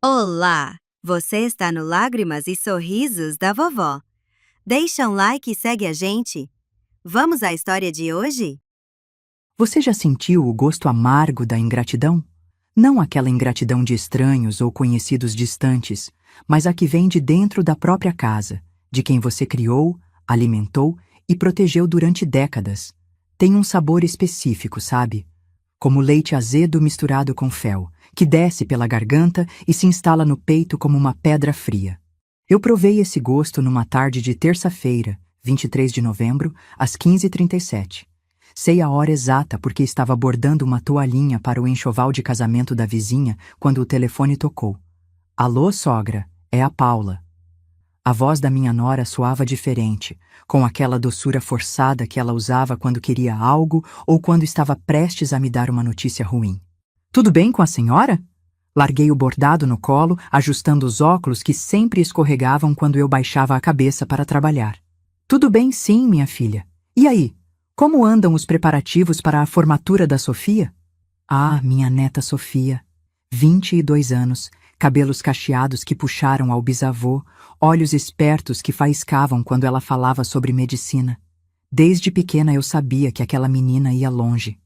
Olá! Você está no Lágrimas e Sorrisos da Vovó. Deixa um like e segue a gente. Vamos à história de hoje? Você já sentiu o gosto amargo da ingratidão? Não aquela ingratidão de estranhos ou conhecidos distantes, mas a que vem de dentro da própria casa, de quem você criou, alimentou e protegeu durante décadas. Tem um sabor específico, sabe? Como leite azedo misturado com fel, que desce pela garganta e se instala no peito como uma pedra fria. Eu provei esse gosto numa tarde de terça-feira, 23 de novembro, às 15h37. Sei a hora exata porque estava bordando uma toalhinha para o enxoval de casamento da vizinha quando o telefone tocou. Alô, sogra, é a Paula. A voz da minha nora soava diferente, com aquela doçura forçada que ela usava quando queria algo ou quando estava prestes a me dar uma notícia ruim. Tudo bem com a senhora? Larguei o bordado no colo, ajustando os óculos que sempre escorregavam quando eu baixava a cabeça para trabalhar. Tudo bem sim, minha filha. E aí? Como andam os preparativos para a formatura da Sofia? Ah, minha neta Sofia. 22 anos, cabelos cacheados que puxaram ao bisavô, olhos espertos que faiscavam quando ela falava sobre medicina. Desde pequena eu sabia que aquela menina ia longe.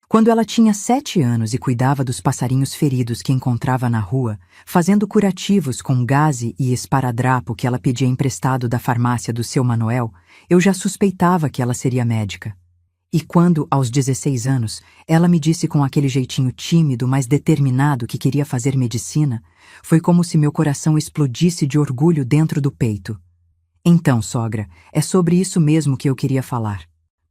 Quando ela tinha 7 anos e cuidava dos passarinhos feridos que encontrava na rua, fazendo curativos com gaze e esparadrapo que ela pedia emprestado da farmácia do seu Manuel, eu já suspeitava que ela seria médica. E quando, aos 16 anos, ela me disse com aquele jeitinho tímido, mas determinado que queria fazer medicina, foi como se meu coração explodisse de orgulho dentro do peito. Então, sogra, é sobre isso mesmo que eu queria falar.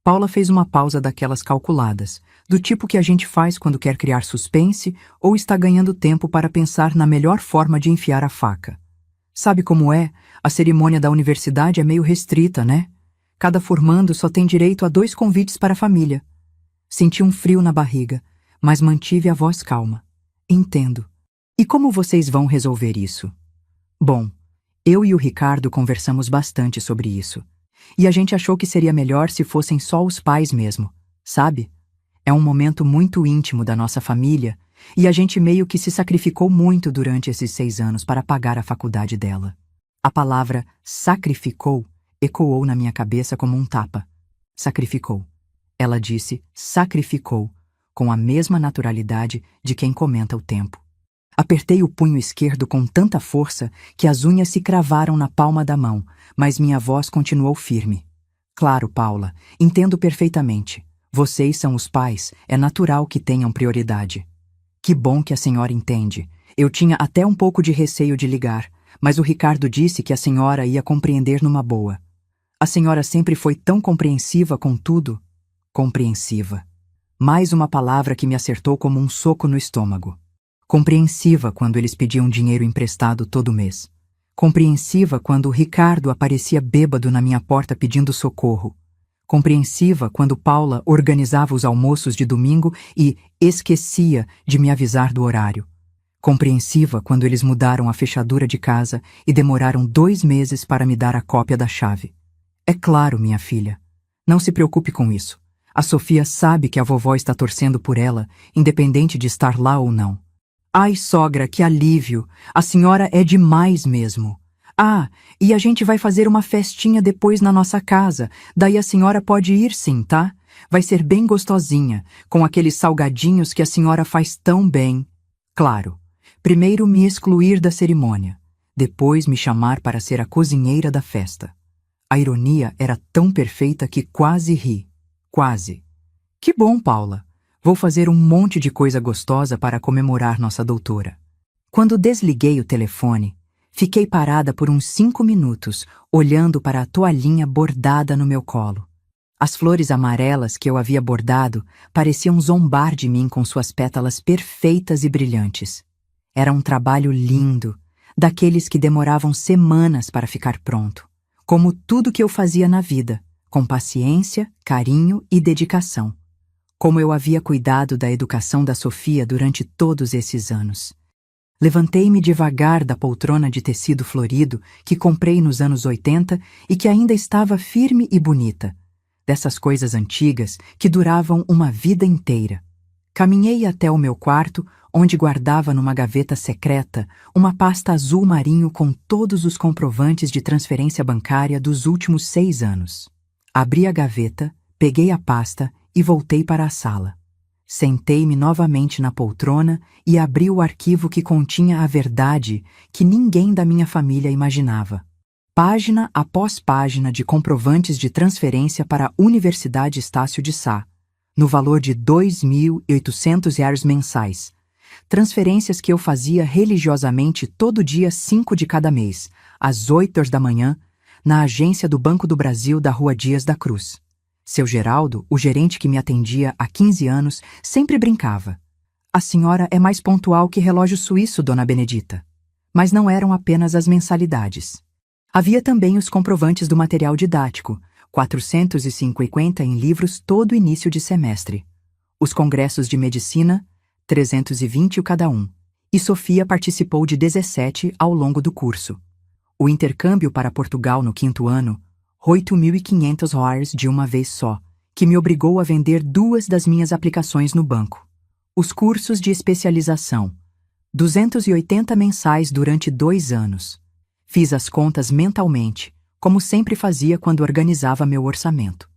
Paula fez uma pausa daquelas calculadas, do tipo que a gente faz quando quer criar suspense ou está ganhando tempo para pensar na melhor forma de enfiar a faca. Sabe como é? A cerimônia da universidade é meio restrita, né? Cada formando só tem direito a 2 convites para a família. Senti um frio na barriga, mas mantive a voz calma. Entendo. E como vocês vão resolver isso? Bom, eu e o Ricardo conversamos bastante sobre isso. E a gente achou que seria melhor se fossem só os pais mesmo, sabe? É um momento muito íntimo da nossa família e a gente meio que se sacrificou muito durante esses 6 anos para pagar a faculdade dela. A palavra sacrificou ecoou na minha cabeça como um tapa. Sacrificou. Ela disse sacrificou, com a mesma naturalidade de quem comenta o tempo. Apertei o punho esquerdo com tanta força que as unhas se cravaram na palma da mão, mas minha voz continuou firme. Claro, Paula, entendo perfeitamente. Vocês são os pais, é natural que tenham prioridade. Que bom que a senhora entende. Eu tinha até um pouco de receio de ligar, mas o Ricardo disse que a senhora ia compreender numa boa. A senhora sempre foi tão compreensiva com tudo. Compreensiva. Mais uma palavra que me acertou como um soco no estômago. Compreensiva quando eles pediam dinheiro emprestado todo mês. Compreensiva quando o Ricardo aparecia bêbado na minha porta pedindo socorro. Compreensiva quando Paula organizava os almoços de domingo e esquecia de me avisar do horário. Compreensiva quando eles mudaram a fechadura de casa e demoraram 2 meses para me dar a cópia da chave. É claro, minha filha. Não se preocupe com isso. A Sofia sabe que a vovó está torcendo por ela, independente de estar lá ou não. Ai, sogra, que alívio! A senhora é demais mesmo. Ah, e a gente vai fazer uma festinha depois na nossa casa. Daí a senhora pode ir sim, tá? Vai ser bem gostosinha, com aqueles salgadinhos que a senhora faz tão bem. Claro, primeiro me excluir da cerimônia, depois me chamar para ser a cozinheira da festa. A ironia era tão perfeita que quase ri. Quase. Que bom, Paula. Vou fazer um monte de coisa gostosa para comemorar nossa doutora. Quando desliguei o telefone, fiquei parada por uns 5 minutos, olhando para a toalhinha bordada no meu colo. As flores amarelas que eu havia bordado pareciam zombar de mim com suas pétalas perfeitas e brilhantes. Era um trabalho lindo, daqueles que demoravam semanas para ficar pronto. Como tudo que eu fazia na vida, com paciência, carinho e dedicação. Como eu havia cuidado da educação da Sofia durante todos esses anos. Levantei-me devagar da poltrona de tecido florido que comprei nos anos 80 e que ainda estava firme e bonita. Dessas coisas antigas que duravam uma vida inteira. Caminhei até o meu quarto, onde guardava numa gaveta secreta uma pasta azul marinho com todos os comprovantes de transferência bancária dos últimos 6 anos. Abri a gaveta, peguei a pasta e voltei para a sala. Sentei-me novamente na poltrona e abri o arquivo que continha a verdade que ninguém da minha família imaginava. Página após página de comprovantes de transferência para a Universidade Estácio de Sá, no valor de R$ 2.800 mensais. Transferências que eu fazia religiosamente todo dia 5 de cada mês, às 8 da manhã, na agência do Banco do Brasil da Rua Dias da Cruz. Seu Geraldo, o gerente que me atendia há 15 anos, sempre brincava. A senhora é mais pontual que relógio suíço, dona Benedita. Mas não eram apenas as mensalidades. Havia também os comprovantes do material didático, 450 em livros todo início de semestre. Os congressos de medicina, 320 cada um. E Sofia participou de 17 ao longo do curso. O intercâmbio para Portugal no 5º ano, R$ 8.500 de uma vez só, que me obrigou a vender 2 das minhas aplicações no banco. Os cursos de especialização, 280 mensais durante 2 anos. Fiz as contas mentalmente, como sempre fazia quando organizava meu orçamento.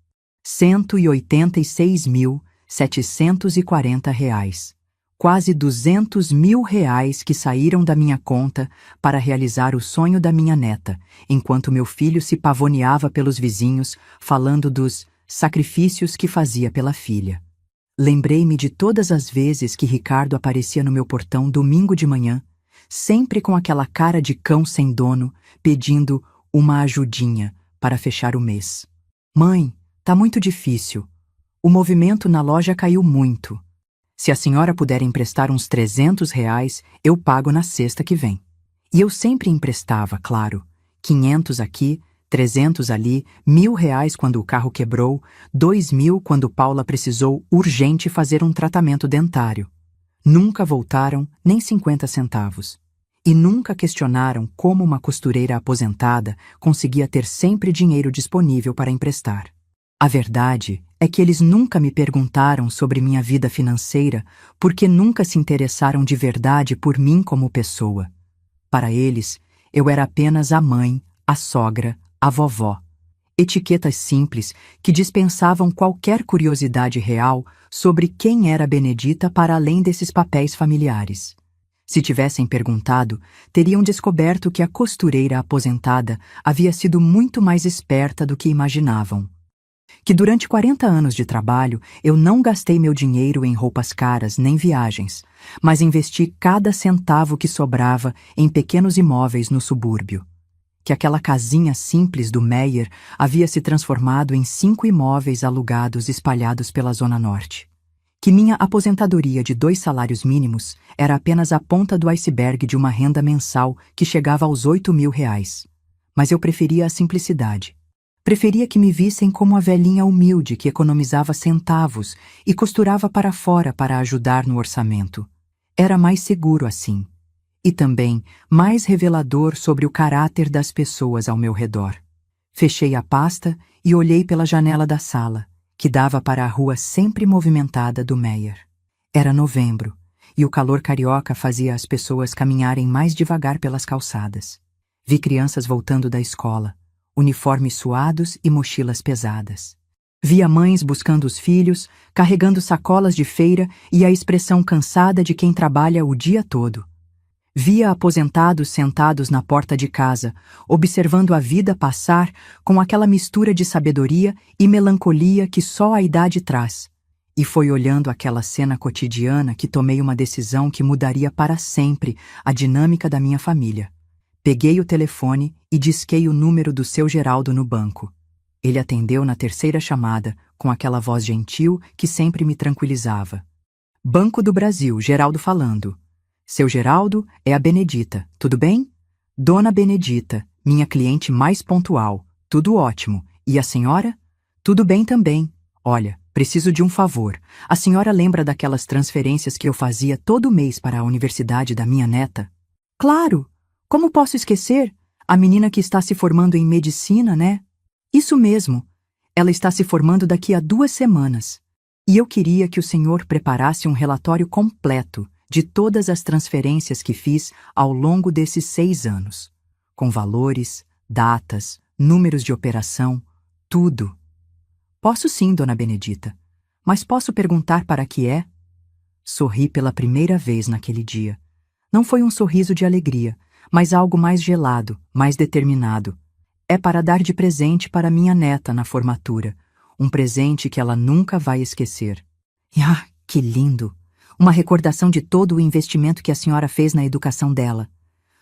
R$ 186.740. Quase R$ 200.000 que saíram da minha conta para realizar o sonho da minha neta, enquanto meu filho se pavoneava pelos vizinhos, falando dos sacrifícios que fazia pela filha. Lembrei-me de todas as vezes que Ricardo aparecia no meu portão domingo de manhã, sempre com aquela cara de cão sem dono, pedindo uma ajudinha para fechar o mês. Mãe, tá muito difícil. O movimento na loja caiu muito. Se a senhora puder emprestar uns R$ 300, eu pago na sexta que vem. E eu sempre emprestava, claro. 500 aqui, 300 ali, R$ 1.000 quando o carro quebrou, 2.000 quando Paula precisou urgente fazer um tratamento dentário. Nunca voltaram nem 50 centavos. E nunca questionaram como uma costureira aposentada conseguia ter sempre dinheiro disponível para emprestar. A verdade é que eles nunca me perguntaram sobre minha vida financeira porque nunca se interessaram de verdade por mim como pessoa. Para eles, eu era apenas a mãe, a sogra, a vovó. Etiquetas simples que dispensavam qualquer curiosidade real sobre quem era Benedita para além desses papéis familiares. Se tivessem perguntado, teriam descoberto que a costureira aposentada havia sido muito mais esperta do que imaginavam. Que durante 40 anos de trabalho eu não gastei meu dinheiro em roupas caras nem viagens, mas investi cada centavo que sobrava em pequenos imóveis no subúrbio. Que aquela casinha simples do Meyer havia se transformado em 5 imóveis alugados espalhados pela Zona Norte. Que minha aposentadoria de 2 salários mínimos era apenas a ponta do iceberg de uma renda mensal que chegava aos R$ 8.000. Mas eu preferia a simplicidade. Preferia que me vissem como a velhinha humilde que economizava centavos e costurava para fora para ajudar no orçamento. Era mais seguro assim. E também mais revelador sobre o caráter das pessoas ao meu redor. Fechei a pasta e olhei pela janela da sala, que dava para a rua sempre movimentada do Meyer. Era novembro, e o calor carioca fazia as pessoas caminharem mais devagar pelas calçadas. Vi crianças voltando da escola, uniformes suados e mochilas pesadas. Via mães buscando os filhos, carregando sacolas de feira e a expressão cansada de quem trabalha o dia todo. Via aposentados sentados na porta de casa, observando a vida passar com aquela mistura de sabedoria e melancolia que só a idade traz. E foi olhando aquela cena cotidiana que tomei uma decisão que mudaria para sempre a dinâmica da minha família. Peguei o telefone e disquei o número do seu Geraldo no banco. Ele atendeu na 3ª chamada, com aquela voz gentil que sempre me tranquilizava. Banco do Brasil, Geraldo falando. Seu Geraldo, é a Benedita, tudo bem? Dona Benedita, minha cliente mais pontual, tudo ótimo. E a senhora? Tudo bem também. Olha, preciso de um favor. A senhora lembra daquelas transferências que eu fazia todo mês para a universidade da minha neta? Claro! Como posso esquecer? A menina que está se formando em medicina, né? Isso mesmo. Ela está se formando daqui a 2 semanas. E eu queria que o senhor preparasse um relatório completo, de todas as transferências que fiz ao longo desses 6 anos, com valores, datas, números de operação, tudo. Posso sim, dona Benedita, mas posso perguntar para que é? Sorri pela primeira vez naquele dia. Não foi um sorriso de alegria, mas algo mais gelado, mais determinado. É para dar de presente para minha neta na formatura, um presente que ela nunca vai esquecer. E que lindo! Uma recordação de todo o investimento que a senhora fez na educação dela.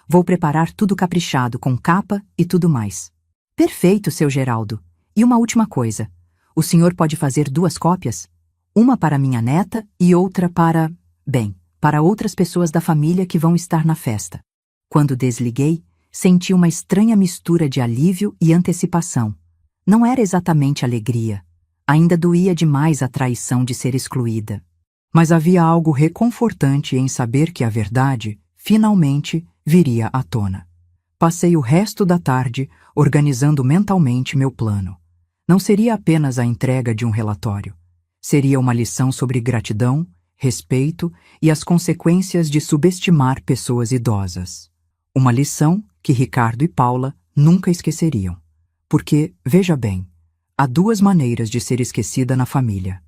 Vou preparar tudo caprichado, com capa e tudo mais. Perfeito, seu Geraldo. E uma última coisa. O senhor pode fazer 2 cópias? Uma para minha neta e outra para outras pessoas da família que vão estar na festa. Quando desliguei, senti uma estranha mistura de alívio e antecipação. Não era exatamente alegria. Ainda doía demais a traição de ser excluída. Mas havia algo reconfortante em saber que a verdade, finalmente, viria à tona. Passei o resto da tarde organizando mentalmente meu plano. Não seria apenas a entrega de um relatório. Seria uma lição sobre gratidão, respeito e as consequências de subestimar pessoas idosas. Uma lição que Ricardo e Paula nunca esqueceriam. Porque, veja bem, há 2 maneiras de ser esquecida na família.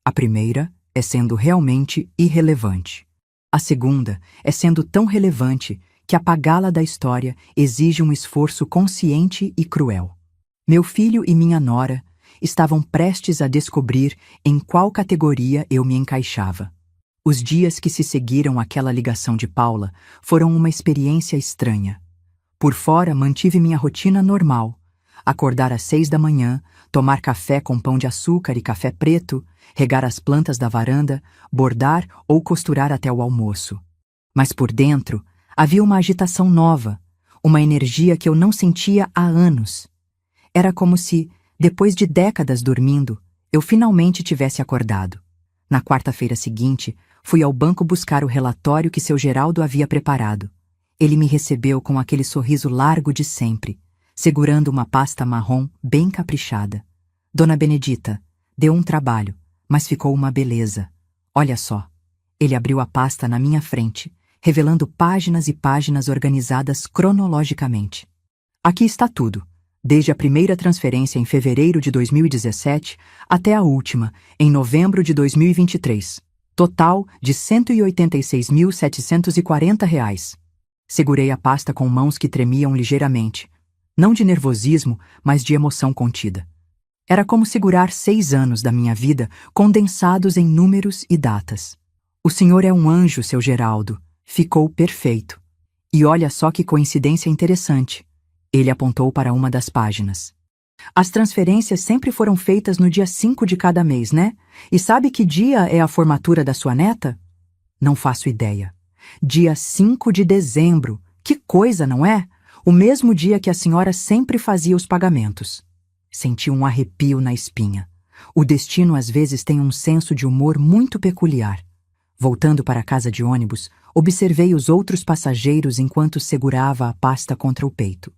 A primeira é sendo realmente irrelevante. A segunda é sendo tão relevante que apagá-la da história exige um esforço consciente e cruel. Meu filho e minha nora estavam prestes a descobrir em qual categoria eu me encaixava. Os dias que se seguiram àquela ligação de Paula foram uma experiência estranha. Por fora, mantive minha rotina normal. Acordar às 6 da manhã, tomar café com pão de açúcar e café preto, regar as plantas da varanda, bordar ou costurar até o almoço. Mas por dentro, havia uma agitação nova, uma energia que eu não sentia há anos. Era como se, depois de décadas dormindo, eu finalmente tivesse acordado. Na quarta-feira seguinte, fui ao banco buscar o relatório que seu Geraldo havia preparado. Ele me recebeu com aquele sorriso largo de sempre, segurando uma pasta marrom bem caprichada. Dona Benedita, deu um trabalho, mas ficou uma beleza. Olha só. Ele abriu a pasta na minha frente, revelando páginas e páginas organizadas cronologicamente. Aqui está tudo, desde a primeira transferência em fevereiro de 2017 até a última, em novembro de 2023. Total de R$ 186.740. Segurei a pasta com mãos que tremiam ligeiramente. Não de nervosismo, mas de emoção contida. Era como segurar 6 anos da minha vida condensados em números e datas. O senhor é um anjo, seu Geraldo. Ficou perfeito. E olha só que coincidência interessante. Ele apontou para uma das páginas. As transferências sempre foram feitas no dia 5 de cada mês, né? E sabe que dia é a formatura da sua neta? Não faço ideia. Dia 5 de dezembro. Que coisa, não é? O mesmo dia que a senhora sempre fazia os pagamentos. Senti um arrepio na espinha. O destino às vezes tem um senso de humor muito peculiar. Voltando para a casa de ônibus, observei os outros passageiros enquanto segurava a pasta contra o peito.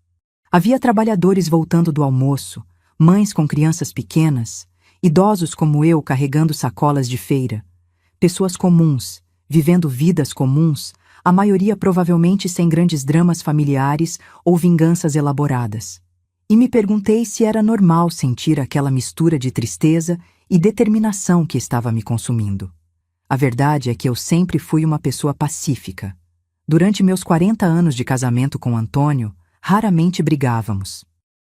Havia trabalhadores voltando do almoço, mães com crianças pequenas, idosos como eu carregando sacolas de feira, pessoas comuns, vivendo vidas comuns, a maioria provavelmente sem grandes dramas familiares ou vinganças elaboradas. E me perguntei se era normal sentir aquela mistura de tristeza e determinação que estava me consumindo. A verdade é que eu sempre fui uma pessoa pacífica. Durante meus 40 anos de casamento com Antônio, raramente brigávamos.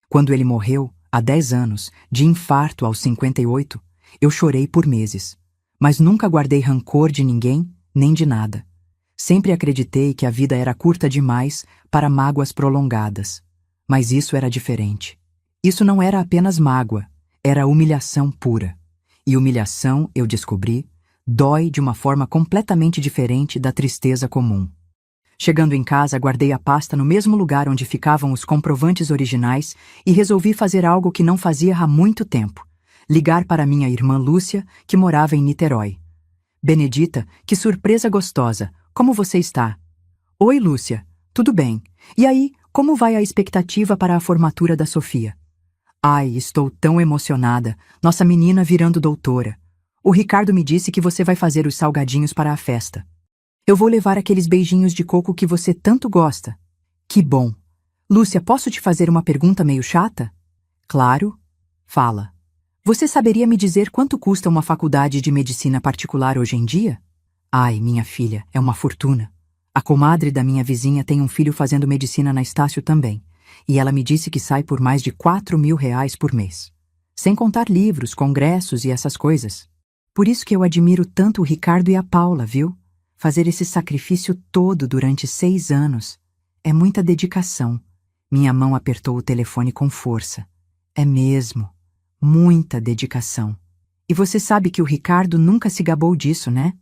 Quando ele morreu, há 10 anos, de infarto aos 58, eu chorei por meses. Mas nunca guardei rancor de ninguém, nem de nada. Sempre acreditei que a vida era curta demais para mágoas prolongadas. Mas isso era diferente. Isso não era apenas mágoa, era humilhação pura. E humilhação, eu descobri, dói de uma forma completamente diferente da tristeza comum. Chegando em casa, guardei a pasta no mesmo lugar onde ficavam os comprovantes originais e resolvi fazer algo que não fazia há muito tempo. Ligar para minha irmã Lúcia, que morava em Niterói. Benedita, que surpresa gostosa! Como você está? Oi, Lúcia. Tudo bem. E aí, como vai a expectativa para a formatura da Sofia? Ai, estou tão emocionada. Nossa menina virando doutora. O Ricardo me disse que você vai fazer os salgadinhos para a festa. Eu vou levar aqueles beijinhos de coco que você tanto gosta. Que bom. Lúcia, posso te fazer uma pergunta meio chata? Claro. Fala. Você saberia me dizer quanto custa uma faculdade de medicina particular hoje em dia? Ai, minha filha, é uma fortuna. A comadre da minha vizinha tem um filho fazendo medicina na Estácio também, e ela me disse que sai por mais de R$ 4.000 por mês. Sem contar livros, congressos e essas coisas. Por isso que eu admiro tanto o Ricardo e a Paula, viu? Fazer esse sacrifício todo durante 6 anos. É muita dedicação. Minha mão apertou o telefone com força. É mesmo. Muita dedicação. E você sabe que o Ricardo nunca se gabou disso, né?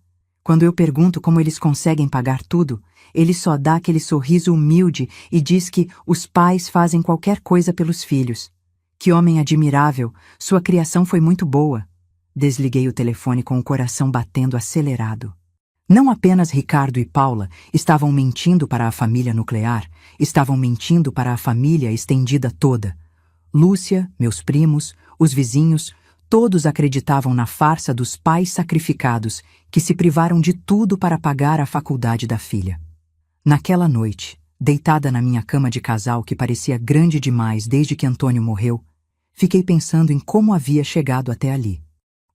Quando eu pergunto como eles conseguem pagar tudo, ele só dá aquele sorriso humilde e diz que os pais fazem qualquer coisa pelos filhos. Que homem admirável, sua criação foi muito boa. Desliguei o telefone com o coração batendo acelerado. Não apenas Ricardo e Paula estavam mentindo para a família nuclear, estavam mentindo para a família estendida toda. Lúcia, meus primos, os vizinhos, todos acreditavam na farsa dos pais sacrificados que se privaram de tudo para pagar a faculdade da filha. Naquela noite, deitada na minha cama de casal que parecia grande demais desde que Antônio morreu, fiquei pensando em como havia chegado até ali.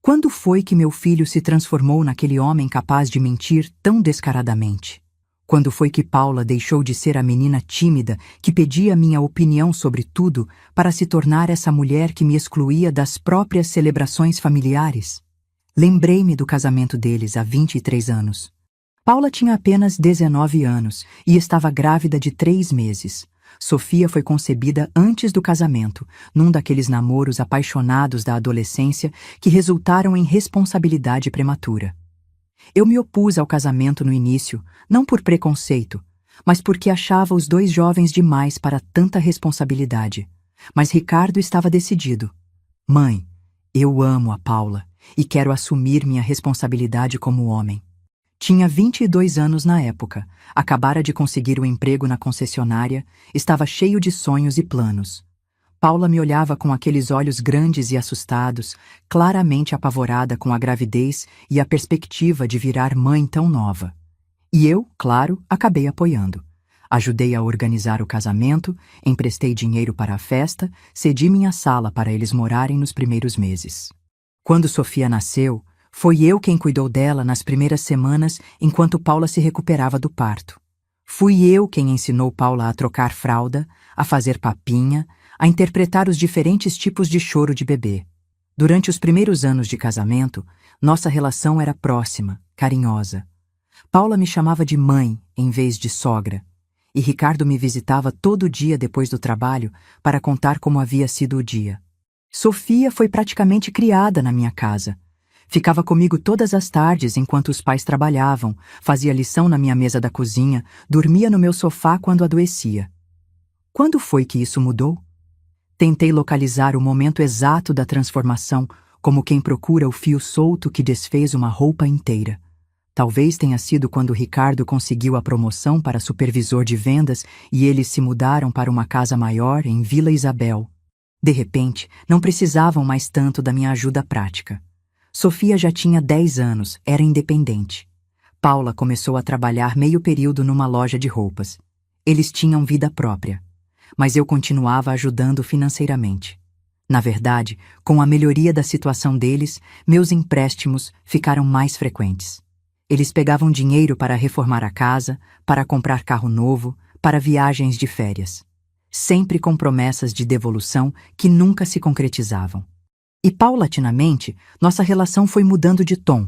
Quando foi que meu filho se transformou naquele homem capaz de mentir tão descaradamente? Quando foi que Paula deixou de ser a menina tímida que pedia minha opinião sobre tudo para se tornar essa mulher que me excluía das próprias celebrações familiares? Lembrei-me do casamento deles há 23 anos. Paula tinha apenas 19 anos e estava grávida de 3 meses. Sofia foi concebida antes do casamento, num daqueles namoros apaixonados da adolescência que resultaram em responsabilidade prematura. Eu me opus ao casamento no início, não por preconceito, mas porque achava os 2 jovens demais para tanta responsabilidade. Mas Ricardo estava decidido. Mãe, eu amo a Paula e quero assumir minha responsabilidade como homem. Tinha 22 anos na época, acabara de conseguir um emprego na concessionária, estava cheio de sonhos e planos. Paula me olhava com aqueles olhos grandes e assustados, claramente apavorada com a gravidez e a perspectiva de virar mãe tão nova. E eu, claro, acabei apoiando. Ajudei a organizar o casamento, emprestei dinheiro para a festa, cedi minha sala para eles morarem nos primeiros meses. Quando Sofia nasceu, foi eu quem cuidou dela nas primeiras semanas enquanto Paula se recuperava do parto. Fui eu quem ensinou Paula a trocar fralda, a fazer papinha, a interpretar os diferentes tipos de choro de bebê. Durante os primeiros anos de casamento, nossa relação era próxima, carinhosa. Paula me chamava de mãe em vez de sogra, e Ricardo me visitava todo dia depois do trabalho para contar como havia sido o dia. Sofia foi praticamente criada na minha casa. Ficava comigo todas as tardes enquanto os pais trabalhavam, fazia lição na minha mesa da cozinha, dormia no meu sofá quando adoecia. Quando foi que isso mudou? Tentei localizar o momento exato da transformação, como quem procura o fio solto que desfez uma roupa inteira. Talvez tenha sido quando Ricardo conseguiu a promoção para supervisor de vendas e eles se mudaram para uma casa maior em Vila Isabel. De repente, não precisavam mais tanto da minha ajuda prática. Sofia já tinha 10 anos, era independente. Paula começou a trabalhar meio período numa loja de roupas. Eles tinham vida própria. Mas eu continuava ajudando financeiramente. Na verdade, com a melhoria da situação deles, meus empréstimos ficaram mais frequentes. Eles pegavam dinheiro para reformar a casa, para comprar carro novo, para viagens de férias. Sempre com promessas de devolução que nunca se concretizavam. E, paulatinamente, nossa relação foi mudando de tom.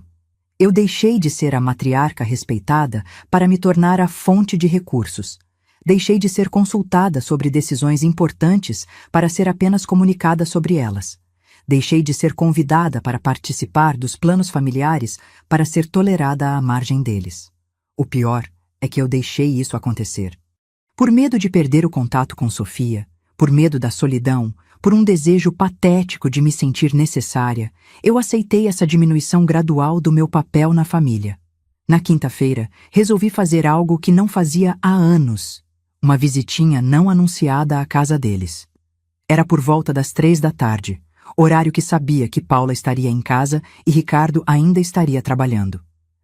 Eu deixei de ser a matriarca respeitada para me tornar a fonte de recursos. Deixei de ser consultada sobre decisões importantes para ser apenas comunicada sobre elas. Deixei de ser convidada para participar dos planos familiares para ser tolerada à margem deles. O pior é que eu deixei isso acontecer. Por medo de perder o contato com Sofia, por medo da solidão, por um desejo patético de me sentir necessária, eu aceitei essa diminuição gradual do meu papel na família. Na quinta-feira, resolvi fazer algo que não fazia há anos. Uma visitinha não anunciada à casa deles. Era por volta das 3 da tarde, horário que sabia que Paula estaria em casa e Ricardo ainda estaria trabalhando.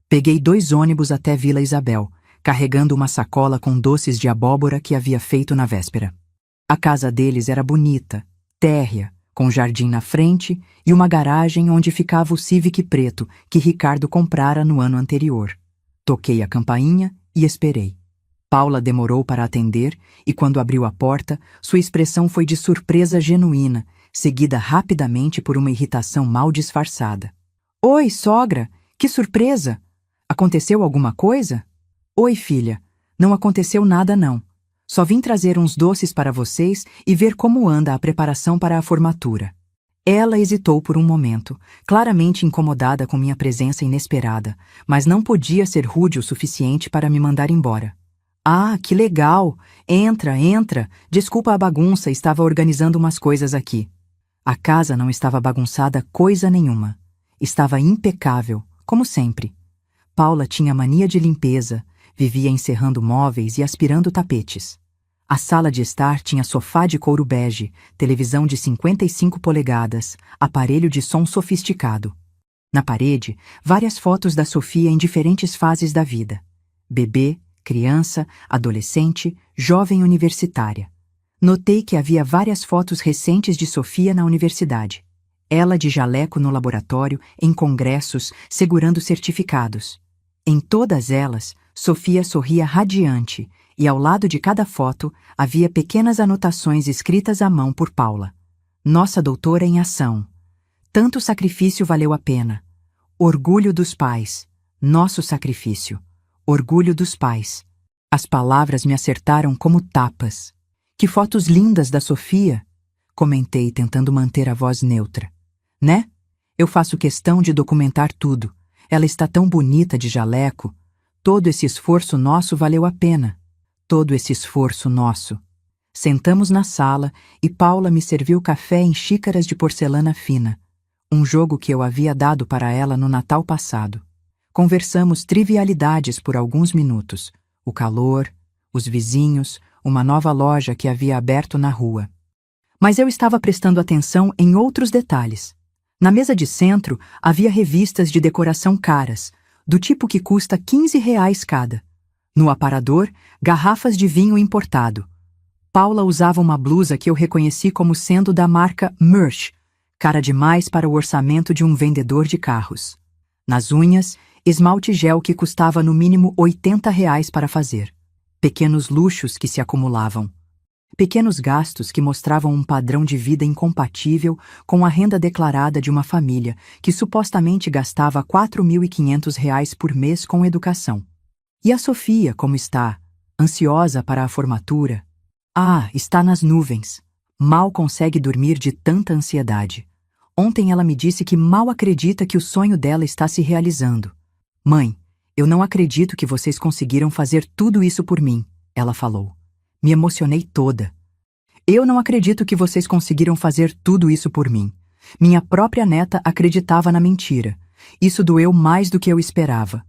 Peguei 2 ônibus até Vila Isabel, carregando uma sacola com doces de abóbora que havia feito na véspera. A casa deles era bonita, térrea, com jardim na frente e uma garagem onde ficava o Civic preto que Ricardo comprara no ano anterior. Toquei a campainha e esperei. Paula demorou para atender e, quando abriu a porta, sua expressão foi de surpresa genuína, seguida rapidamente por uma irritação mal disfarçada. Oi, sogra! Que surpresa! Aconteceu alguma coisa? Oi, filha. Não aconteceu nada, não. Só vim trazer uns doces para vocês e ver como anda a preparação para a formatura. Ela hesitou por um momento, claramente incomodada com minha presença inesperada, mas não podia ser rude o suficiente para me mandar embora. Ah, que legal! Entra, entra! Desculpa a bagunça, estava organizando umas coisas aqui. A casa não estava bagunçada coisa nenhuma. Estava impecável, como sempre. Paula tinha mania de limpeza, vivia encerrando móveis e aspirando tapetes. A sala de estar tinha sofá de couro bege, televisão de 55 polegadas, aparelho de som sofisticado. Na parede, várias fotos da Sofia em diferentes fases da vida. Bebê, criança, adolescente, jovem universitária. Notei que havia várias fotos recentes de Sofia na universidade. Ela de jaleco no laboratório, em congressos, segurando certificados. Em todas elas, Sofia sorria radiante, e ao lado de cada foto havia pequenas anotações escritas à mão por Paula. Nossa doutora em ação. Tanto sacrifício valeu a pena. Orgulho dos pais. Nosso sacrifício. Orgulho dos pais. As palavras me acertaram como tapas. Que fotos lindas da Sofia! Comentei, tentando manter a voz neutra. Né? Eu faço questão de documentar tudo. Ela está tão bonita de jaleco. Todo esse esforço nosso valeu a pena. Todo esse esforço nosso. Sentamos na sala e Paula me serviu café em xícaras de porcelana fina. Um jogo que eu havia dado para ela no Natal passado. Conversamos trivialidades por alguns minutos. O calor, os vizinhos, uma nova loja que havia aberto na rua. Mas eu estava prestando atenção em outros detalhes. Na mesa de centro havia revistas de decoração caras, do tipo que custa R$ 15 cada. No aparador, garrafas de vinho importado. Paula usava uma blusa que eu reconheci como sendo da marca Mersch, cara demais para o orçamento de um vendedor de carros. Nas unhas, esmalte gel que custava no mínimo R$ 80 para fazer. Pequenos luxos que se acumulavam. Pequenos gastos que mostravam um padrão de vida incompatível com a renda declarada de uma família que supostamente gastava R$ 4.500 por mês com educação. E a Sofia, como está? Ansiosa para a formatura? Ah, está nas nuvens. Mal consegue dormir de tanta ansiedade. Ontem ela me disse que mal acredita que o sonho dela está se realizando. Mãe, eu não acredito que vocês conseguiram fazer tudo isso por mim, ela falou. Me emocionei toda. Eu não acredito que vocês conseguiram fazer tudo isso por mim. Minha própria neta acreditava na mentira. Isso doeu mais do que eu esperava.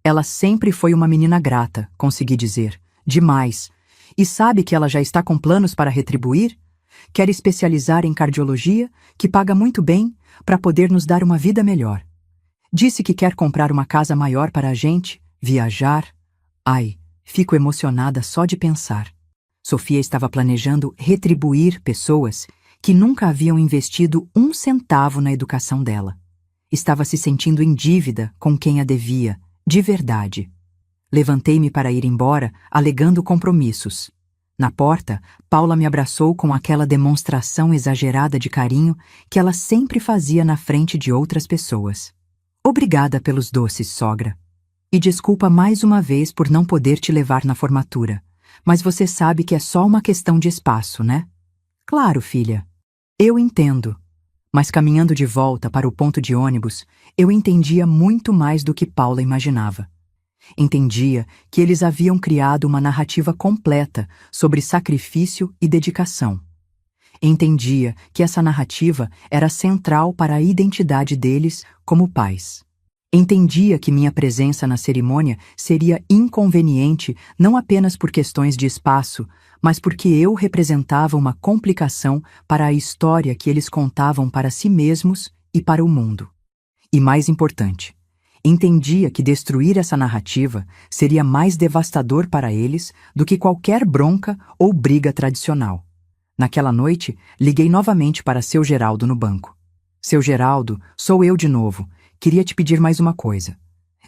Ela sempre foi uma menina grata, consegui dizer. Demais. E sabe que ela já está com planos para retribuir? Quer especializar em cardiologia, que paga muito bem, para poder nos dar uma vida melhor. Disse que quer comprar uma casa maior para a gente, viajar. Ai, fico emocionada só de pensar. Sofia estava planejando retribuir pessoas que nunca haviam investido um centavo na educação dela. Estava se sentindo em dívida com quem a devia, de verdade. Levantei-me para ir embora, alegando compromissos. Na porta, Paula me abraçou com aquela demonstração exagerada de carinho que ela sempre fazia na frente de outras pessoas. Obrigada pelos doces, sogra. E desculpa mais uma vez por não poder te levar na formatura. Mas você sabe que é só uma questão de espaço, né? Claro, filha. Eu entendo. Mas caminhando de volta para o ponto de ônibus, eu entendia muito mais do que Paula imaginava. Entendia que eles haviam criado uma narrativa completa sobre sacrifício e dedicação. Entendia que essa narrativa era central para a identidade deles como pais. Entendia que minha presença na cerimônia seria inconveniente não apenas por questões de espaço, mas porque eu representava uma complicação para a história que eles contavam para si mesmos e para o mundo. E mais importante, Entendia que destruir essa narrativa seria mais devastador para eles do que qualquer bronca ou briga tradicional. Naquela noite, liguei novamente para seu Geraldo no banco. Seu Geraldo, sou eu de novo. Queria te pedir mais uma coisa.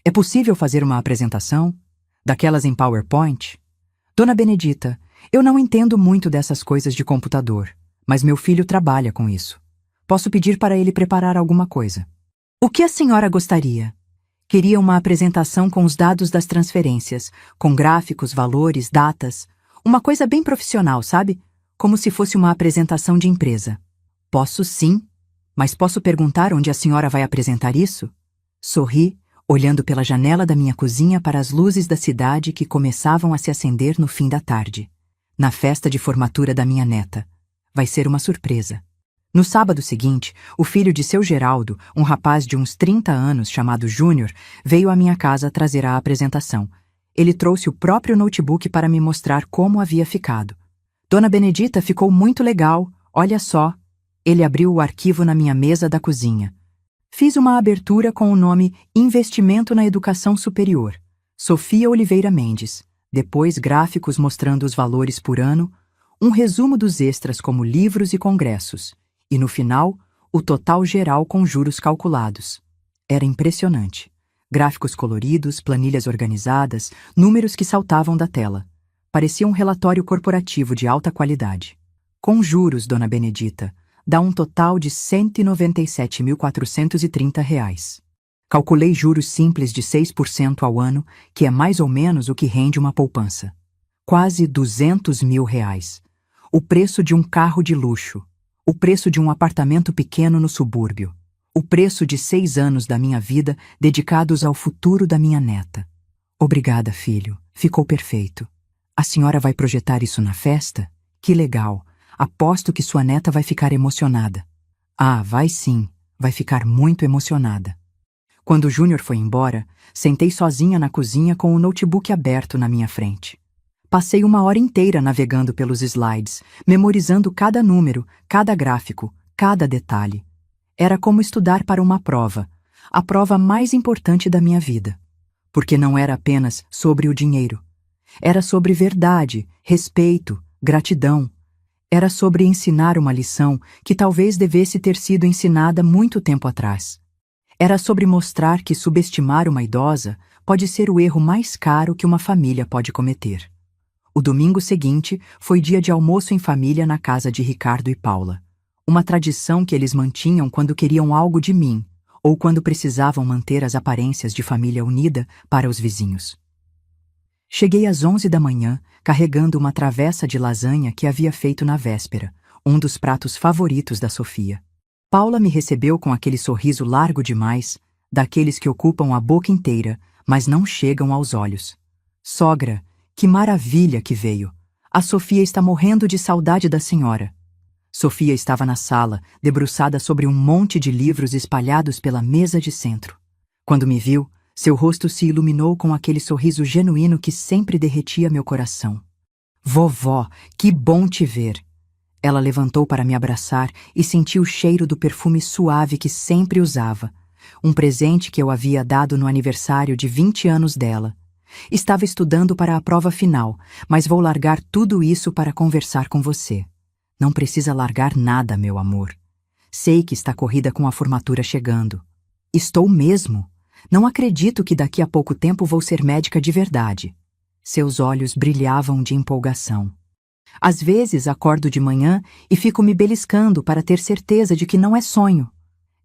É possível fazer uma apresentação? Daquelas em PowerPoint? Dona Benedita, eu não entendo muito dessas coisas de computador, mas meu filho trabalha com isso. Posso pedir para ele preparar alguma coisa. O que a senhora gostaria? Queria uma apresentação com os dados das transferências, com gráficos, valores, datas. Uma coisa bem profissional, sabe? Como se fosse uma apresentação de empresa. Posso sim, mas posso perguntar onde a senhora vai apresentar isso? Sorri, olhando pela janela da minha cozinha para as luzes da cidade que começavam a se acender no fim da tarde. Na festa de formatura da minha neta. Vai ser uma surpresa. No sábado seguinte, o filho de seu Geraldo, um rapaz de uns 30 anos chamado Júnior, veio à minha casa trazer a apresentação. Ele trouxe o próprio notebook para me mostrar como havia ficado. Dona Benedita, ficou muito legal, olha só. Ele abriu o arquivo na minha mesa da cozinha. Fiz uma abertura com o nome Investimento na Educação Superior, Sofia Oliveira Mendes, depois gráficos mostrando os valores por ano, um resumo dos extras como livros e congressos, e no final, o total geral com juros calculados. Era impressionante. Gráficos coloridos, planilhas organizadas, números que saltavam da tela. Parecia um relatório corporativo de alta qualidade. Com juros, Dona Benedita, dá um total de R$ 197.430. Calculei juros simples de 6% ao ano, que é mais ou menos o que rende uma poupança. Quase R$ 200 mil. O preço de um carro de luxo. O preço de um apartamento pequeno no subúrbio. O preço de 6 anos da minha vida dedicados ao futuro da minha neta. Obrigada, filho. Ficou perfeito. A senhora vai projetar isso na festa? Que legal. Aposto que sua neta vai ficar emocionada. Ah, vai sim. Vai ficar muito emocionada. Quando o Júnior foi embora, sentei sozinha na cozinha com o notebook aberto na minha frente. Passei uma hora inteira navegando pelos slides, memorizando cada número, cada gráfico, cada detalhe. Era como estudar para uma prova, a prova mais importante da minha vida. Porque não era apenas sobre o dinheiro. Era sobre verdade, respeito, gratidão. Era sobre ensinar uma lição que talvez devesse ter sido ensinada muito tempo atrás. Era sobre mostrar que subestimar uma idosa pode ser o erro mais caro que uma família pode cometer. O domingo seguinte foi dia de almoço em família na casa de Ricardo e Paula. Uma tradição que eles mantinham quando queriam algo de mim, ou quando precisavam manter as aparências de família unida para os vizinhos. Cheguei às 11 da manhã, carregando uma travessa de lasanha que havia feito na véspera, um dos pratos favoritos da Sofia. Paula me recebeu com aquele sorriso largo demais, daqueles que ocupam a boca inteira, mas não chegam aos olhos. Sogra, que maravilha que veio! A Sofia está morrendo de saudade da senhora. Sofia estava na sala, debruçada sobre um monte de livros espalhados pela mesa de centro. Quando me viu, seu rosto se iluminou com aquele sorriso genuíno que sempre derretia meu coração. Vovó, que bom te ver! Ela levantou para me abraçar e senti o cheiro do perfume suave que sempre usava, um presente que eu havia dado no aniversário de 20 anos dela. Estava estudando para a prova final, mas vou largar tudo isso para conversar com você. Não precisa largar nada, meu amor. Sei que está corrida com a formatura chegando. Estou mesmo. Não acredito que daqui a pouco tempo vou ser médica de verdade. Seus olhos brilhavam de empolgação. Às vezes acordo de manhã e fico me beliscando para ter certeza de que não é sonho.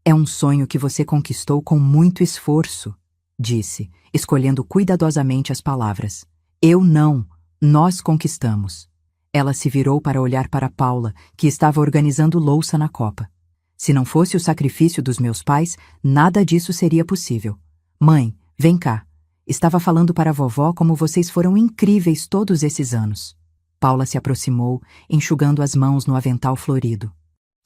É um sonho que você conquistou com muito esforço, disse, escolhendo cuidadosamente as palavras. Eu não, nós conquistamos. Ela se virou para olhar para Paula, que estava organizando louça na copa. Se não fosse o sacrifício dos meus pais, nada disso seria possível. Mãe, vem cá. Estava falando para a vovó como vocês foram incríveis todos esses anos. Paula se aproximou, enxugando as mãos no avental florido.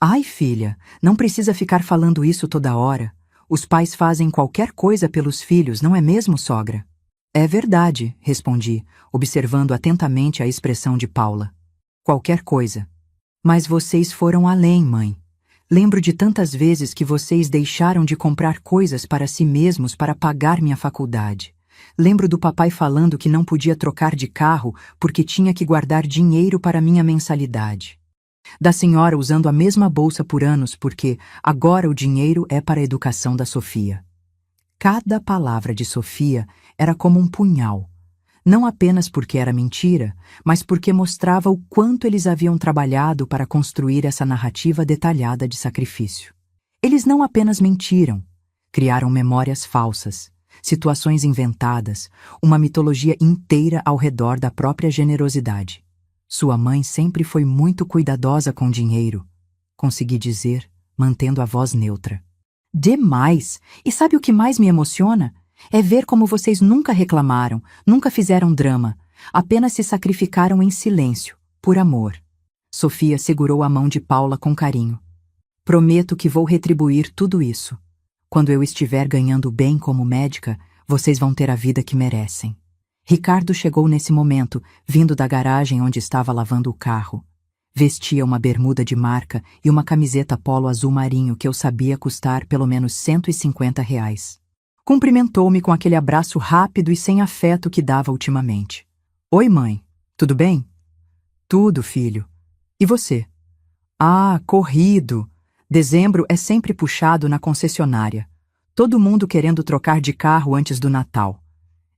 Ai, filha, não precisa ficar falando isso toda hora. Os pais fazem qualquer coisa pelos filhos, não é mesmo, sogra? É verdade, respondi, observando atentamente a expressão de Paula. Qualquer coisa. Mas vocês foram além, mãe. Lembro de tantas vezes que vocês deixaram de comprar coisas para si mesmos para pagar minha faculdade. Lembro do papai falando que não podia trocar de carro porque tinha que guardar dinheiro para minha mensalidade. Da senhora usando a mesma bolsa por anos porque agora o dinheiro é para a educação da Sofia. Cada palavra de Sofia era como um punhal. Não apenas porque era mentira, mas porque mostrava o quanto eles haviam trabalhado para construir essa narrativa detalhada de sacrifício. Eles não apenas mentiram, criaram memórias falsas, situações inventadas, uma mitologia inteira ao redor da própria generosidade. Sua mãe sempre foi muito cuidadosa com o dinheiro, consegui dizer, mantendo a voz neutra. Demais! E sabe o que mais me emociona? É ver como vocês nunca reclamaram, nunca fizeram drama, apenas se sacrificaram em silêncio, por amor. Sofia segurou a mão de Paula com carinho. Prometo que vou retribuir tudo isso. Quando eu estiver ganhando bem como médica, vocês vão ter a vida que merecem. Ricardo chegou nesse momento, vindo da garagem onde estava lavando o carro. Vestia uma bermuda de marca e uma camiseta polo azul marinho que eu sabia custar pelo menos R$ 150. Cumprimentou-me com aquele abraço rápido e sem afeto que dava ultimamente. Oi, mãe. Tudo bem? Tudo, filho. E você? Ah, corrido. Dezembro é sempre puxado na concessionária. Todo mundo querendo trocar de carro antes do Natal.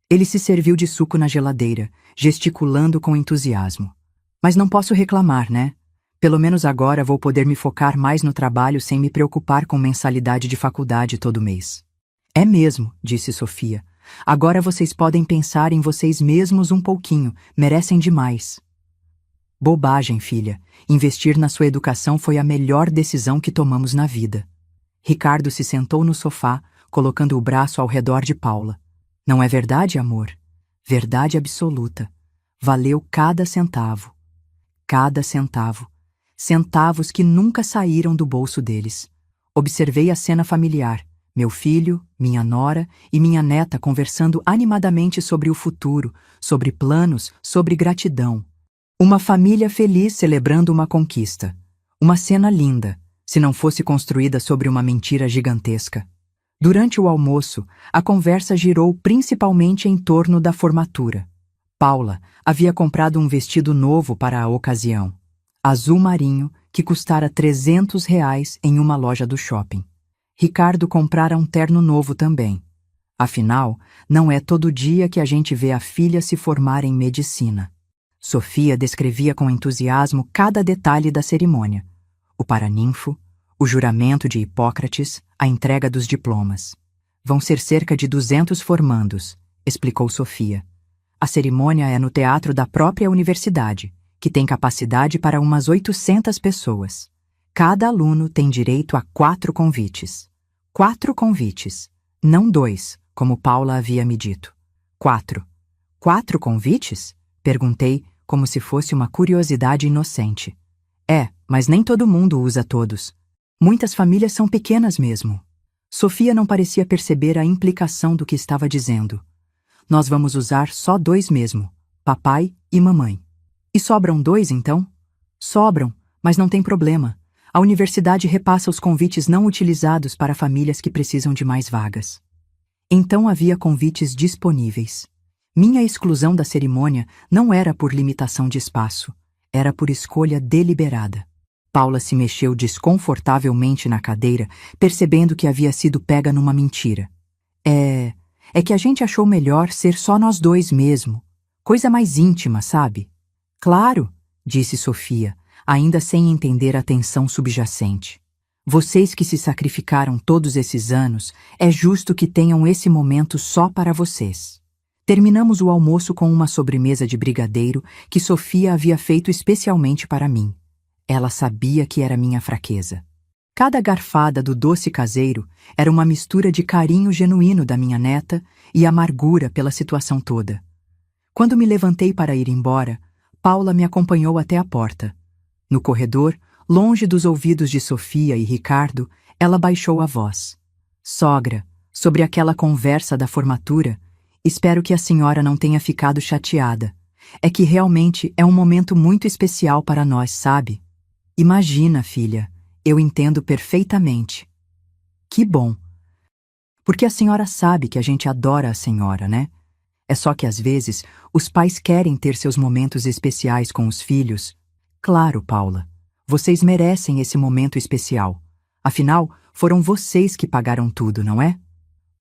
Ele se serviu de suco na geladeira, gesticulando com entusiasmo. Mas não posso reclamar, né? Pelo menos agora vou poder me focar mais no trabalho sem me preocupar com mensalidade de faculdade todo mês. É mesmo, disse Sofia. Agora vocês podem pensar em vocês mesmos um pouquinho, merecem demais. Bobagem, filha. Investir na sua educação foi a melhor decisão que tomamos na vida. Ricardo se sentou no sofá, colocando o braço ao redor de Paula. Não é verdade, amor? Verdade absoluta. Valeu cada centavo. Cada centavo. Centavos que nunca saíram do bolso deles. Observei a cena familiar. Meu filho, minha nora e minha neta conversando animadamente sobre o futuro, sobre planos, sobre gratidão. Uma família feliz celebrando uma conquista. Uma cena linda, se não fosse construída sobre uma mentira gigantesca. Durante o almoço, a conversa girou principalmente em torno da formatura. Paula havia comprado um vestido novo para a ocasião, azul marinho, que custara R$ 300 em uma loja do shopping. Ricardo comprara um terno novo também. Afinal, não é todo dia que a gente vê a filha se formar em medicina. Sofia descrevia com entusiasmo cada detalhe da cerimônia. O paraninfo, o juramento de Hipócrates, a entrega dos diplomas. Vão ser cerca de 200 formandos, explicou Sofia. A cerimônia é no teatro da própria universidade, que tem capacidade para umas 800 pessoas. Cada aluno tem direito a 4 convites. 4 convites, não 2, como Paula havia me dito. 4. 4 convites? Perguntei, como se fosse uma curiosidade inocente. É, mas nem todo mundo usa todos. Muitas famílias são pequenas mesmo. Sofia não parecia perceber a implicação do que estava dizendo. Nós vamos usar só 2 mesmo, papai e mamãe. E sobram 2, então? Sobram, mas não tem problema. A universidade repassa os convites não utilizados para famílias que precisam de mais vagas. Então havia convites disponíveis. Minha exclusão da cerimônia não era por limitação de espaço, era por escolha deliberada. Paula se mexeu desconfortavelmente na cadeira, percebendo que havia sido pega numa mentira. É que a gente achou melhor ser só nós 2 mesmo. Coisa mais íntima, sabe? Claro, disse Sofia, ainda sem entender a tensão subjacente. Vocês que se sacrificaram todos esses anos, é justo que tenham esse momento só para vocês. Terminamos o almoço com uma sobremesa de brigadeiro que Sofia havia feito especialmente para mim. Ela sabia que era minha fraqueza. Cada garfada do doce caseiro era uma mistura de carinho genuíno da minha neta e amargura pela situação toda. Quando me levantei para ir embora, Paula me acompanhou até a porta. No corredor, longe dos ouvidos de Sofia e Ricardo, ela baixou a voz. Sogra, sobre aquela conversa da formatura, espero que a senhora não tenha ficado chateada. É que realmente é um momento muito especial para nós, sabe? Imagina, filha, Eu entendo perfeitamente. Que bom. Porque a senhora sabe que a gente adora a senhora, né? É só que às vezes os pais querem ter seus momentos especiais com os filhos. Claro, Paula. Vocês merecem esse momento especial. Afinal, foram vocês que pagaram tudo, não é?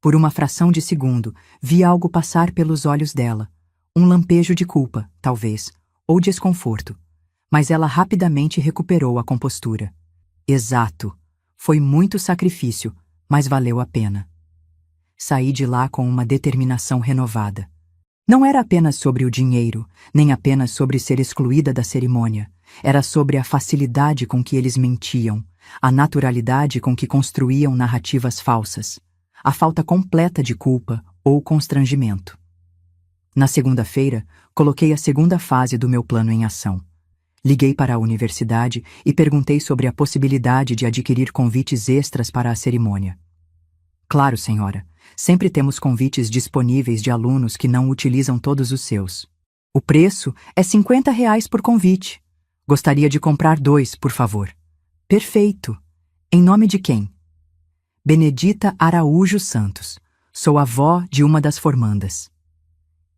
Por uma fração de segundo, vi algo passar pelos olhos dela. Um lampejo de culpa, talvez, ou desconforto. Mas ela rapidamente recuperou a compostura. Exato. Foi muito sacrifício, mas valeu a pena. Saí de lá com uma determinação renovada. Não era apenas sobre o dinheiro, nem apenas sobre ser excluída da cerimônia. Era sobre a facilidade com que eles mentiam, a naturalidade com que construíam narrativas falsas, a falta completa de culpa ou constrangimento. Na segunda-feira, coloquei a segunda fase do meu plano em ação. Liguei para a universidade e perguntei sobre a possibilidade de adquirir convites extras para a cerimônia. Claro, senhora. Sempre temos convites disponíveis de alunos que não utilizam todos os seus. O preço é R$ 50 por convite. Gostaria de comprar 2, por favor. Perfeito. Em nome de quem? Benedita Araújo Santos. Sou avó de uma das formandas.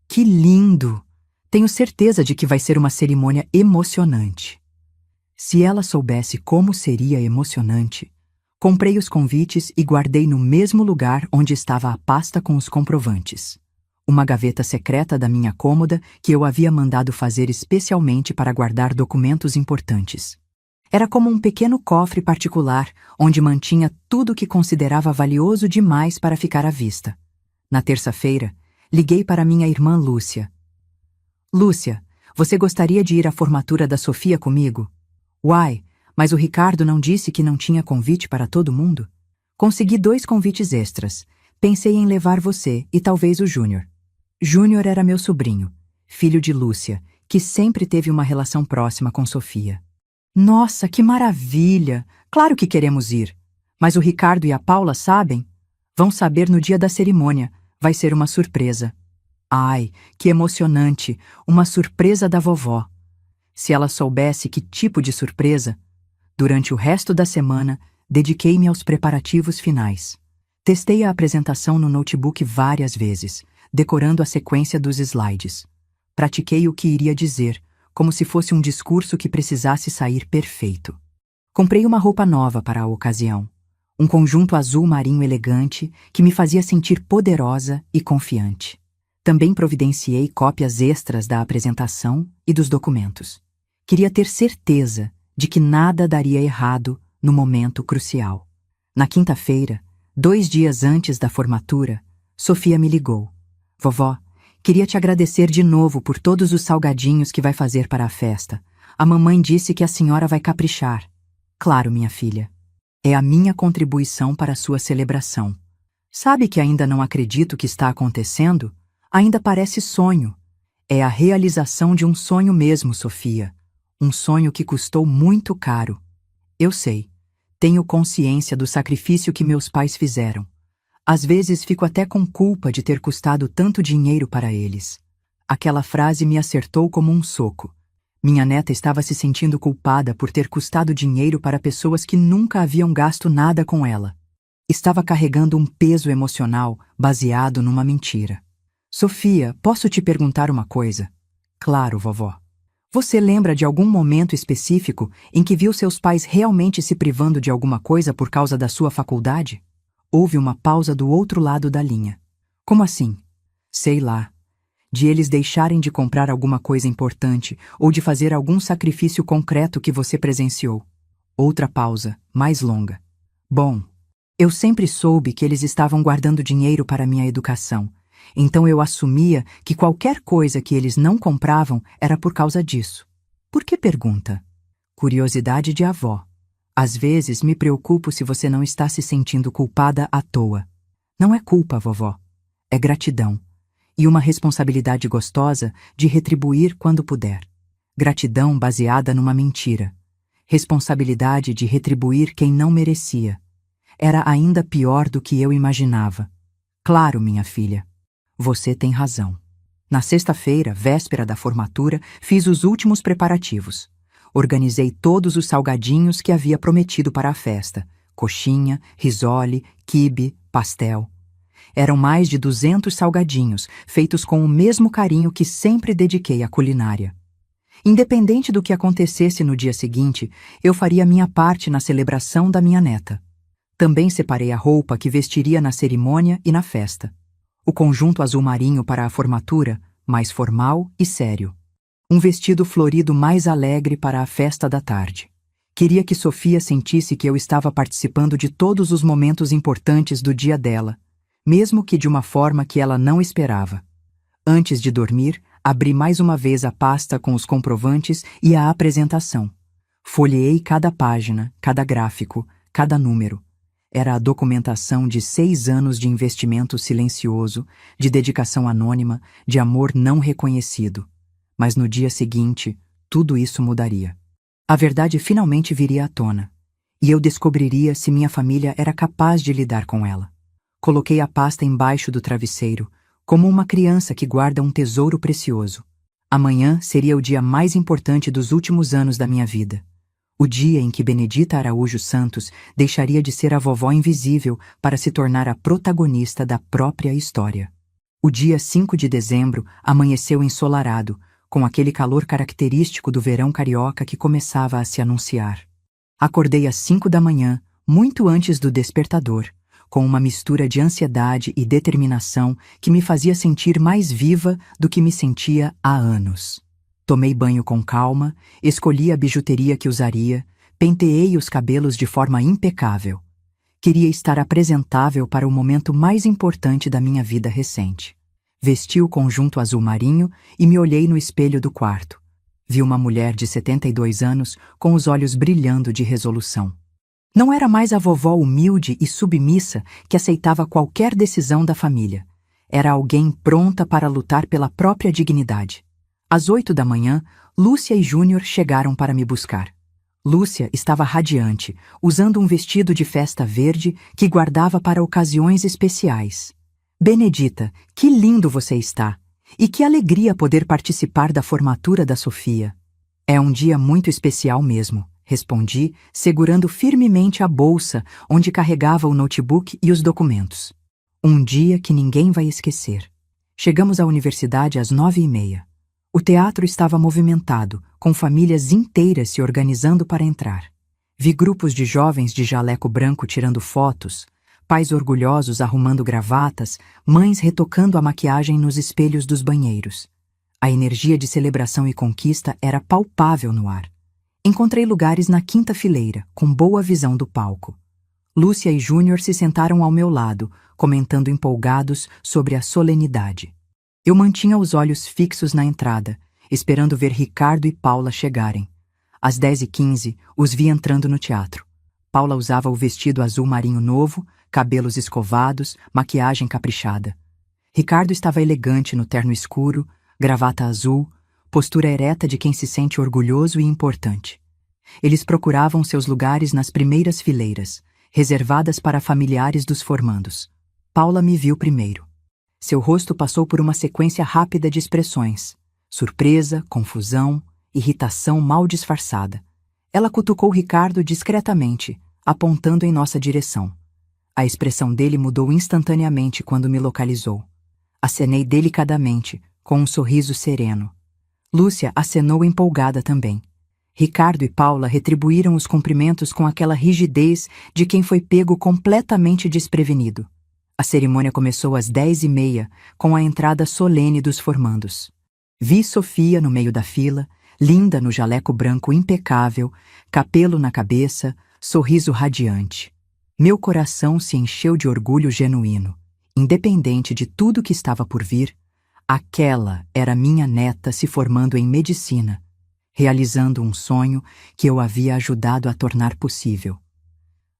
Que lindo! Tenho certeza de que vai ser uma cerimônia emocionante. Se ela soubesse como seria emocionante, comprei os convites e guardei no mesmo lugar onde estava a pasta com os comprovantes. Uma gaveta secreta da minha cômoda que eu havia mandado fazer especialmente para guardar documentos importantes. Era como um pequeno cofre particular onde mantinha tudo que considerava valioso demais para ficar à vista. Na terça-feira, liguei para minha irmã Lúcia. Lúcia, você gostaria de ir à formatura da Sofia comigo? Uai! Mas o Ricardo não disse que não tinha convite para todo mundo? Consegui 2 convites extras. Pensei em levar você e talvez o Júnior. Júnior era meu sobrinho, filho de Lúcia, que sempre teve uma relação próxima com Sofia. Nossa, que maravilha! Claro que queremos ir. Mas o Ricardo e a Paula sabem? Vão saber no dia da cerimônia. Vai ser uma surpresa. Ai, que emocionante! Uma surpresa da vovó. Se ela soubesse que tipo de surpresa... Durante o resto da semana, dediquei-me aos preparativos finais. Testei a apresentação no notebook várias vezes, decorando a sequência dos slides. Pratiquei o que iria dizer, como se fosse um discurso que precisasse sair perfeito. Comprei uma roupa nova para a ocasião, um conjunto azul marinho elegante que me fazia sentir poderosa e confiante. Também providenciei cópias extras da apresentação e dos documentos. Queria ter certeza de que nada daria errado no momento crucial. Na quinta-feira, 2 dias antes da formatura, Sofia me ligou. Vovó, queria te agradecer de novo por todos os salgadinhos que vai fazer para a festa. A mamãe disse que a senhora vai caprichar. Claro, minha filha. É a minha contribuição para a sua celebração. Sabe que ainda não acredito que está acontecendo? Ainda parece sonho. É a realização de um sonho mesmo, Sofia. Um sonho que custou muito caro. Eu sei. Tenho consciência do sacrifício que meus pais fizeram. Às vezes fico até com culpa de ter custado tanto dinheiro para eles. Aquela frase me acertou como um soco. Minha neta estava se sentindo culpada por ter custado dinheiro para pessoas que nunca haviam gasto nada com ela. Estava carregando um peso emocional baseado numa mentira. Sofia, posso te perguntar uma coisa? Claro, vovó. Você lembra de algum momento específico em que viu seus pais realmente se privando de alguma coisa por causa da sua faculdade? Houve uma pausa do outro lado da linha. Como assim? Sei lá. De eles deixarem de comprar alguma coisa importante ou de fazer algum sacrifício concreto que você presenciou. Outra pausa, mais longa. Bom, eu sempre soube que eles estavam guardando dinheiro para minha educação. Então eu assumia que qualquer coisa que eles não compravam era por causa disso. Por que pergunta? Curiosidade de avó. Às vezes me preocupo se você não está se sentindo culpada à toa. Não é culpa, vovó. É gratidão. E uma responsabilidade gostosa de retribuir quando puder. Gratidão baseada numa mentira. Responsabilidade de retribuir quem não merecia. Era ainda pior do que eu imaginava. Claro, minha filha. Você tem razão. Na sexta-feira, véspera da formatura, fiz os últimos preparativos. Organizei todos os salgadinhos que havia prometido para a festa: coxinha, risole, quibe, pastel. Eram mais de 200 salgadinhos, feitos com o mesmo carinho que sempre dediquei à culinária. Independente do que acontecesse no dia seguinte, eu faria minha parte na celebração da minha neta. Também separei a roupa que vestiria na cerimônia e na festa. O conjunto azul marinho para a formatura, mais formal e sério. Um vestido florido mais alegre para a festa da tarde. Queria que Sofia sentisse que eu estava participando de todos os momentos importantes do dia dela, mesmo que de uma forma que ela não esperava. Antes de dormir, abri mais uma vez a pasta com os comprovantes e a apresentação. Folheei cada página, cada gráfico, cada número. Era a documentação de 6 anos de investimento silencioso, de dedicação anônima, de amor não reconhecido. Mas no dia seguinte, tudo isso mudaria. A verdade finalmente viria à tona, e eu descobriria se minha família era capaz de lidar com ela. Coloquei a pasta embaixo do travesseiro, como uma criança que guarda um tesouro precioso. Amanhã seria o dia mais importante dos últimos anos da minha vida. O dia em que Benedita Araújo Santos deixaria de ser a vovó invisível para se tornar a protagonista da própria história. O dia 5 de dezembro amanheceu ensolarado, com aquele calor característico do verão carioca que começava a se anunciar. Acordei às 5 da manhã, muito antes do despertador, com uma mistura de ansiedade e determinação que me fazia sentir mais viva do que me sentia há anos. Tomei banho com calma, escolhi a bijuteria que usaria, penteei os cabelos de forma impecável. Queria estar apresentável para o momento mais importante da minha vida recente. Vesti o conjunto azul marinho e me olhei no espelho do quarto. Vi uma mulher de 72 anos com os olhos brilhando de resolução. Não era mais a vovó humilde e submissa que aceitava qualquer decisão da família. Era alguém pronta para lutar pela própria dignidade. Às 8 da manhã, Lúcia e Júnior chegaram para me buscar. Lúcia estava radiante, usando um vestido de festa verde que guardava para ocasiões especiais. Benedita, que lindo você está! E que alegria poder participar da formatura da Sofia. É um dia muito especial mesmo, respondi, segurando firmemente a bolsa onde carregava o notebook e os documentos. Um dia que ninguém vai esquecer. Chegamos à universidade às 9h30. O teatro estava movimentado, com famílias inteiras se organizando para entrar. Vi grupos de jovens de jaleco branco tirando fotos, pais orgulhosos arrumando gravatas, mães retocando a maquiagem nos espelhos dos banheiros. A energia de celebração e conquista era palpável no ar. Encontrei lugares na quinta fileira, com boa visão do palco. Lúcia e Júnior se sentaram ao meu lado, comentando empolgados sobre a solenidade. Eu mantinha os olhos fixos na entrada, esperando ver Ricardo e Paula chegarem. Às 10h15, os vi entrando no teatro. Paula usava o vestido azul marinho novo, cabelos escovados, maquiagem caprichada. Ricardo estava elegante no terno escuro, gravata azul, postura ereta de quem se sente orgulhoso e importante. Eles procuravam seus lugares nas primeiras fileiras, reservadas para familiares dos formandos. Paula me viu primeiro. Seu rosto passou por uma sequência rápida de expressões: surpresa, confusão, irritação mal disfarçada. Ela cutucou Ricardo discretamente, apontando em nossa direção. A expressão dele mudou instantaneamente quando me localizou. Acenei delicadamente, com um sorriso sereno. Lúcia acenou empolgada também. Ricardo e Paula retribuíram os cumprimentos com aquela rigidez de quem foi pego completamente desprevenido. A cerimônia começou às 10h30, com a entrada solene dos formandos. Vi Sofia no meio da fila, linda no jaleco branco impecável, capelo na cabeça, sorriso radiante. Meu coração se encheu de orgulho genuíno. Independente de tudo que estava por vir, aquela era minha neta se formando em medicina, realizando um sonho que eu havia ajudado a tornar possível.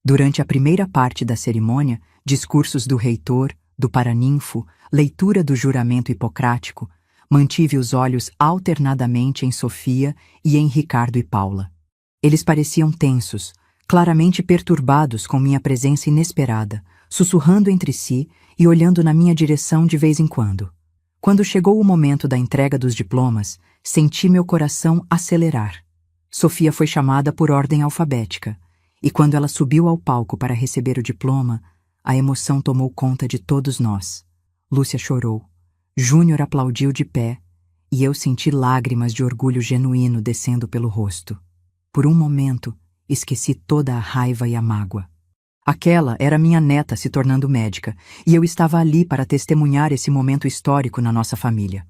Durante a primeira parte da cerimônia, discursos do reitor, do paraninfo, leitura do juramento hipocrático, mantive os olhos alternadamente em Sofia e em Ricardo e Paula. Eles pareciam tensos, claramente perturbados com minha presença inesperada, sussurrando entre si e olhando na minha direção de vez em quando. Quando chegou o momento da entrega dos diplomas, senti meu coração acelerar. Sofia foi chamada por ordem alfabética, e quando ela subiu ao palco para receber o diploma, a emoção tomou conta de todos nós. Lúcia chorou, Júnior aplaudiu de pé, e eu senti lágrimas de orgulho genuíno descendo pelo rosto. Por um momento, esqueci toda a raiva e a mágoa. Aquela era minha neta se tornando médica, e eu estava ali para testemunhar esse momento histórico na nossa família.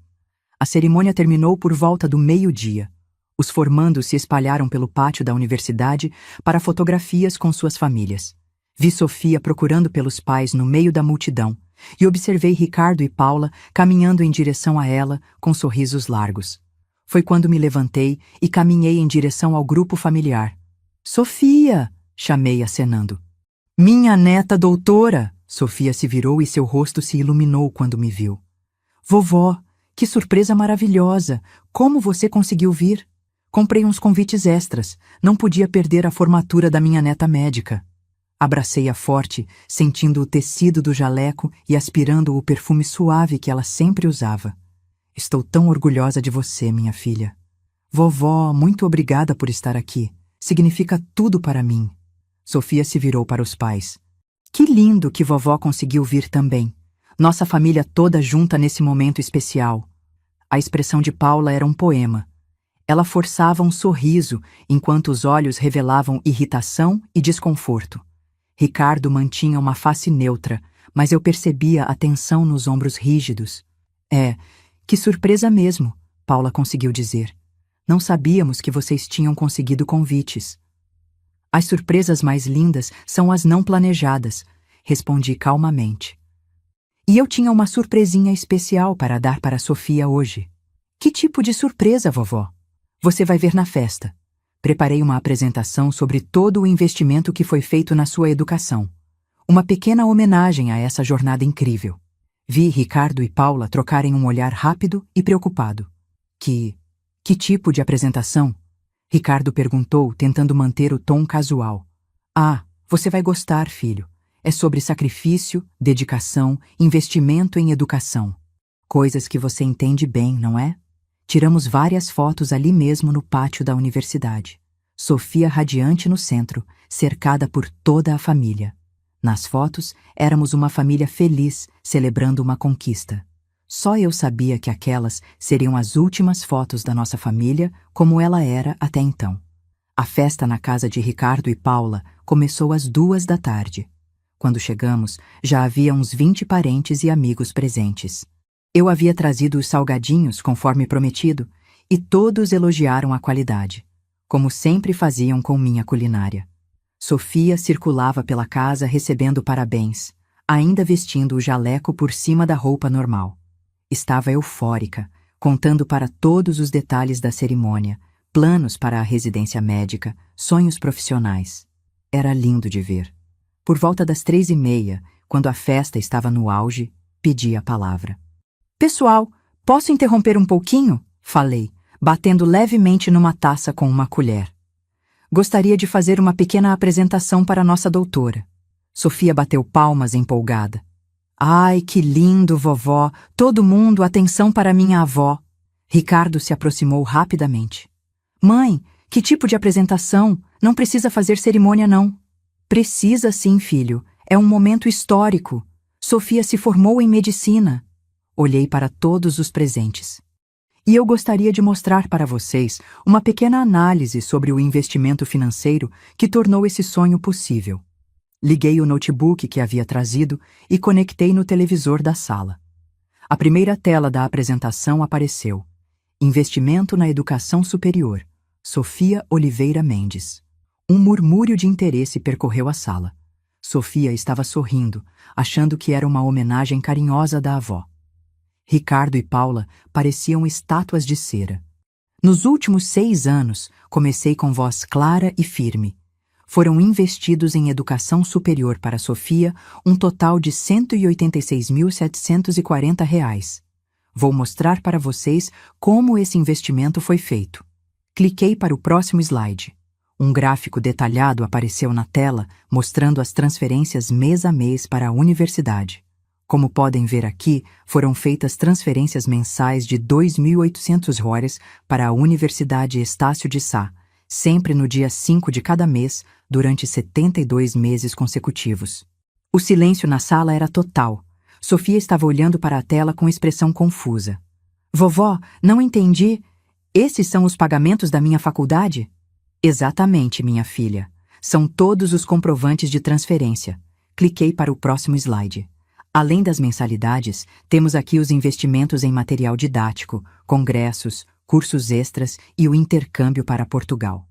A cerimônia terminou por volta do meio-dia. Os formandos se espalharam pelo pátio da universidade para fotografias com suas famílias. Vi Sofia procurando pelos pais no meio da multidão e observei Ricardo e Paula caminhando em direção a ela com sorrisos largos. Foi quando me levantei e caminhei em direção ao grupo familiar. "Sofia!" chamei acenando. "Minha neta doutora!" Sofia se virou e seu rosto se iluminou quando me viu. "Vovó, que surpresa maravilhosa! Como você conseguiu vir? Comprei uns convites extras. Não podia perder a formatura da minha neta médica." Abracei-a forte, sentindo o tecido do jaleco e aspirando o perfume suave que ela sempre usava. "Estou tão orgulhosa de você, minha filha." "Vovó, muito obrigada por estar aqui. Significa tudo para mim." Sofia se virou para os pais. "Que lindo que vovó conseguiu vir também. Nossa família toda junta nesse momento especial." A expressão de Paula era um poema. Ela forçava um sorriso, enquanto os olhos revelavam irritação e desconforto. Ricardo mantinha uma face neutra, mas eu percebia a tensão nos ombros rígidos. Que surpresa mesmo, Paula conseguiu dizer. "Não sabíamos que vocês tinham conseguido convites." "As surpresas mais lindas são as não planejadas", respondi calmamente. "E eu tinha uma surpresinha especial para dar para Sofia hoje." "Que tipo de surpresa, vovó?" "Você vai ver na festa. Preparei uma apresentação sobre todo o investimento que foi feito na sua educação. Uma pequena homenagem a essa jornada incrível." Vi Ricardo e Paula trocarem um olhar rápido e preocupado. Que tipo de apresentação?" Ricardo perguntou, tentando manter o tom casual. "Ah, você vai gostar, filho. É sobre sacrifício, dedicação, investimento em educação. Coisas que você entende bem, não é?" Tiramos várias fotos ali mesmo no pátio da universidade. Sofia radiante no centro, cercada por toda a família. Nas fotos, éramos uma família feliz, celebrando uma conquista. Só eu sabia que aquelas seriam as últimas fotos da nossa família como ela era até então. A festa na casa de Ricardo e Paula começou às 2 da tarde. Quando chegamos, já havia uns 20 parentes e amigos presentes. Eu havia trazido os salgadinhos, conforme prometido, e todos elogiaram a qualidade, como sempre faziam com minha culinária. Sofia circulava pela casa recebendo parabéns, ainda vestindo o jaleco por cima da roupa normal. Estava eufórica, contando para todos os detalhes da cerimônia, planos para a residência médica, sonhos profissionais. Era lindo de ver. Por volta das 3h30, quando a festa estava no auge, pedi a palavra. "Pessoal, posso interromper um pouquinho?" falei, batendo levemente numa taça com uma colher. "Gostaria de fazer uma pequena apresentação para nossa doutora." Sofia bateu palmas empolgada. "Ai, que lindo, vovó! Todo mundo, atenção para minha avó!" Ricardo se aproximou rapidamente. "Mãe, que tipo de apresentação? Não precisa fazer cerimônia, não." "Precisa sim, filho. É um momento histórico. Sofia se formou em medicina." Olhei para todos os presentes. "E eu gostaria de mostrar para vocês uma pequena análise sobre o investimento financeiro que tornou esse sonho possível." Liguei o notebook que havia trazido e conectei no televisor da sala. A primeira tela da apresentação apareceu. Investimento na educação superior. Sofia Oliveira Mendes. Um murmúrio de interesse percorreu a sala. Sofia estava sorrindo, achando que era uma homenagem carinhosa da avó. Ricardo e Paula pareciam estátuas de cera. "Nos últimos 6 anos, comecei com voz clara e firme. Foram investidos em educação superior para Sofia um total de R$ 186.740. Vou mostrar para vocês como esse investimento foi feito." Cliquei para o próximo slide. Um gráfico detalhado apareceu na tela, mostrando as transferências mês a mês para a universidade. Como podem ver aqui, foram feitas transferências mensais de R$ 2.800 para a Universidade Estácio de Sá, sempre no dia 5 de cada mês, durante 72 meses consecutivos. O silêncio na sala era total. Sofia estava olhando para a tela com expressão confusa. Vovó, não entendi. Esses são os pagamentos da minha faculdade? Exatamente, minha filha. São todos os comprovantes de transferência. Cliquei para o próximo slide. Além das mensalidades, temos aqui os investimentos em material didático, congressos, cursos extras e o intercâmbio para Portugal.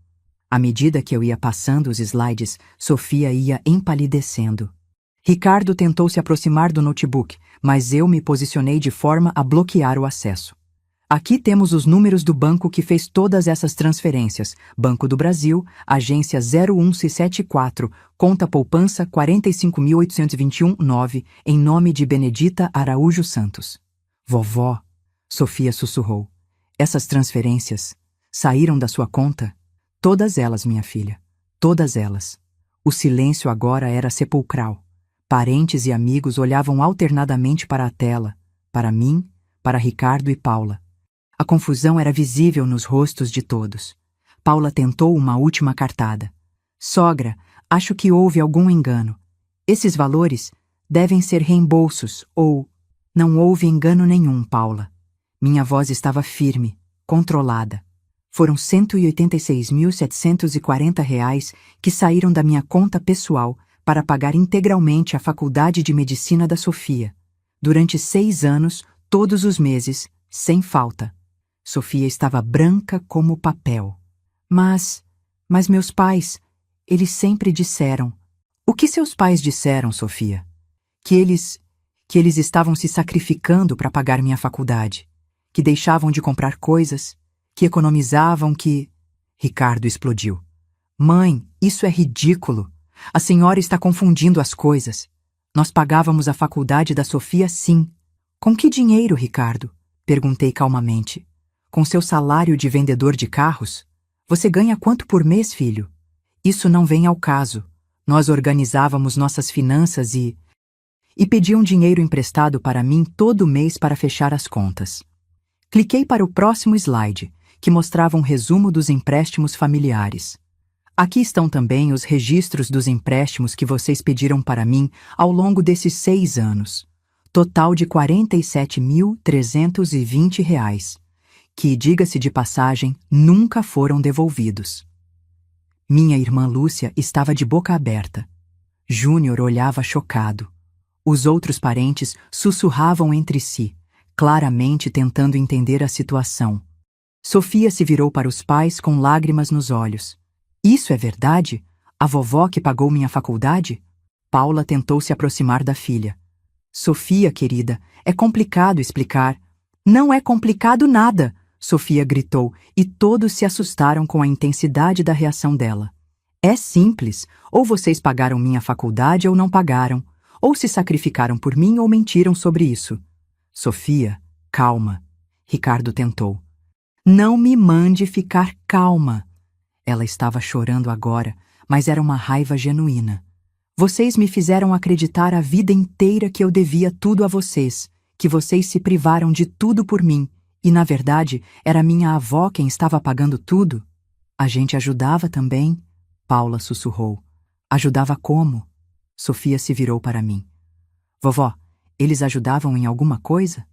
À medida que eu ia passando os slides, Sofia ia empalidecendo. Ricardo tentou se aproximar do notebook, mas eu me posicionei de forma a bloquear o acesso. Aqui temos os números do banco que fez todas essas transferências. Banco do Brasil, agência 01674, conta poupança 45.821,9, em nome de Benedita Araújo Santos. Vovó, Sofia sussurrou. Essas transferências saíram da sua conta? Todas elas, minha filha. Todas elas. O silêncio agora era sepulcral. Parentes e amigos olhavam alternadamente para a tela, para mim, para Ricardo e Paula. A confusão era visível nos rostos de todos. Paula tentou uma última cartada. Sogra, acho que houve algum engano. Esses valores devem ser reembolsos ou... Não houve engano nenhum, Paula. Minha voz estava firme, controlada. Foram R$ 186.740 que saíram da minha conta pessoal para pagar integralmente a Faculdade de Medicina da Sofia. Durante 6 anos, todos os meses, sem falta. Sofia estava branca como papel. Mas meus pais, eles sempre disseram... O que seus pais disseram, Sofia? Que eles estavam se sacrificando para pagar minha faculdade, que deixavam de comprar coisas, que economizavam, que... Ricardo explodiu. Mãe, isso é ridículo. A senhora está confundindo as coisas. Nós pagávamos a faculdade da Sofia, sim. Com que dinheiro, Ricardo? Perguntei calmamente. Com seu salário de vendedor de carros? Você ganha quanto por mês, filho? Isso não vem ao caso. Nós organizávamos nossas finanças e pediam dinheiro emprestado para mim todo mês para fechar as contas. Cliquei para o próximo slide, que mostrava um resumo dos empréstimos familiares. Aqui estão também os registros dos empréstimos que vocês pediram para mim ao longo desses 6 anos. Total de R$ 47.320, que, diga-se de passagem, nunca foram devolvidos. Minha irmã Lúcia estava de boca aberta. Júnior olhava chocado. Os outros parentes sussurravam entre si, claramente tentando entender a situação. Sofia se virou para os pais com lágrimas nos olhos. Isso é verdade? A vovó que pagou minha faculdade? Paula tentou se aproximar da filha. Sofia, querida, é complicado explicar. Não é complicado nada, Sofia gritou, e todos se assustaram com a intensidade da reação dela. É simples, ou vocês pagaram minha faculdade ou não pagaram, ou se sacrificaram por mim ou mentiram sobre isso. Sofia, calma. Ricardo tentou. Não me mande ficar calma. Ela estava chorando agora, mas era uma raiva genuína. Vocês me fizeram acreditar a vida inteira que eu devia tudo a vocês, que vocês se privaram de tudo por mim, e na verdade era minha avó quem estava pagando tudo. A gente ajudava também, Paula sussurrou. Ajudava como? Sofia se virou para mim. Vovó, eles ajudavam em alguma coisa?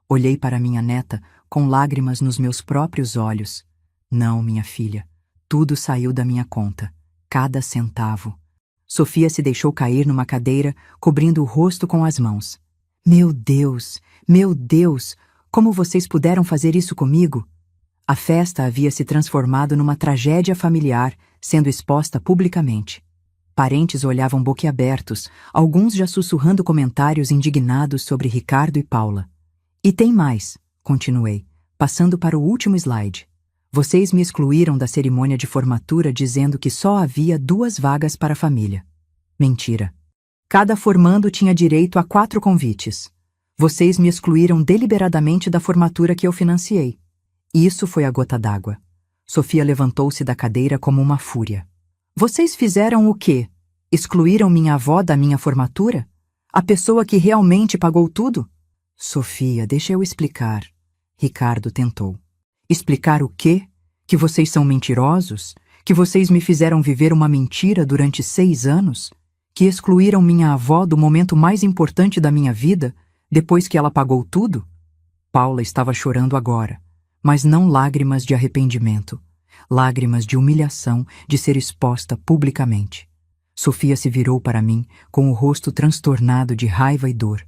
Olhei para minha neta com lágrimas nos meus próprios olhos. Não, minha filha. Tudo saiu da minha conta, cada centavo. Sofia se deixou cair numa cadeira, cobrindo o rosto com as mãos. Meu Deus, como vocês puderam fazer isso comigo? A festa havia se transformado numa tragédia familiar, sendo exposta publicamente. Parentes olhavam boquiabertos, alguns já sussurrando comentários indignados sobre Ricardo e Paula. E tem mais, continuei, passando para o último slide. Vocês me excluíram da cerimônia de formatura dizendo que só havia 2 vagas para a família. Mentira. Cada formando tinha direito a 4 convites. Vocês me excluíram deliberadamente da formatura que eu financiei. Isso foi a gota d'água. Sofia levantou-se da cadeira como uma fúria. Vocês fizeram o quê? Excluíram minha avó da minha formatura? A pessoa que realmente pagou tudo? Sofia, deixa eu explicar. Ricardo tentou. Explicar o quê? Que vocês são mentirosos? Que vocês me fizeram viver uma mentira durante 6 anos? Que excluíram minha avó do momento mais importante da minha vida, depois que ela pagou tudo? Paula estava chorando agora, mas não lágrimas de arrependimento, lágrimas de humilhação de ser exposta publicamente. Sofia se virou para mim com o rosto transtornado de raiva e dor.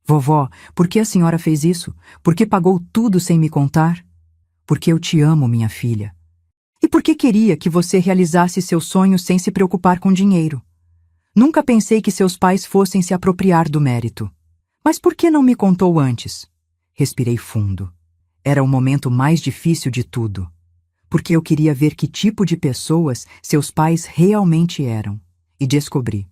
Vovó, por que a senhora fez isso? Por que pagou tudo sem me contar? Porque eu te amo, minha filha. E porque queria que você realizasse seus sonhos sem se preocupar com dinheiro. Nunca pensei que seus pais fossem se apropriar do mérito. Mas por que não me contou antes? Respirei fundo. Era o momento mais difícil de tudo. Porque eu queria ver que tipo de pessoas seus pais realmente eram. E descobri.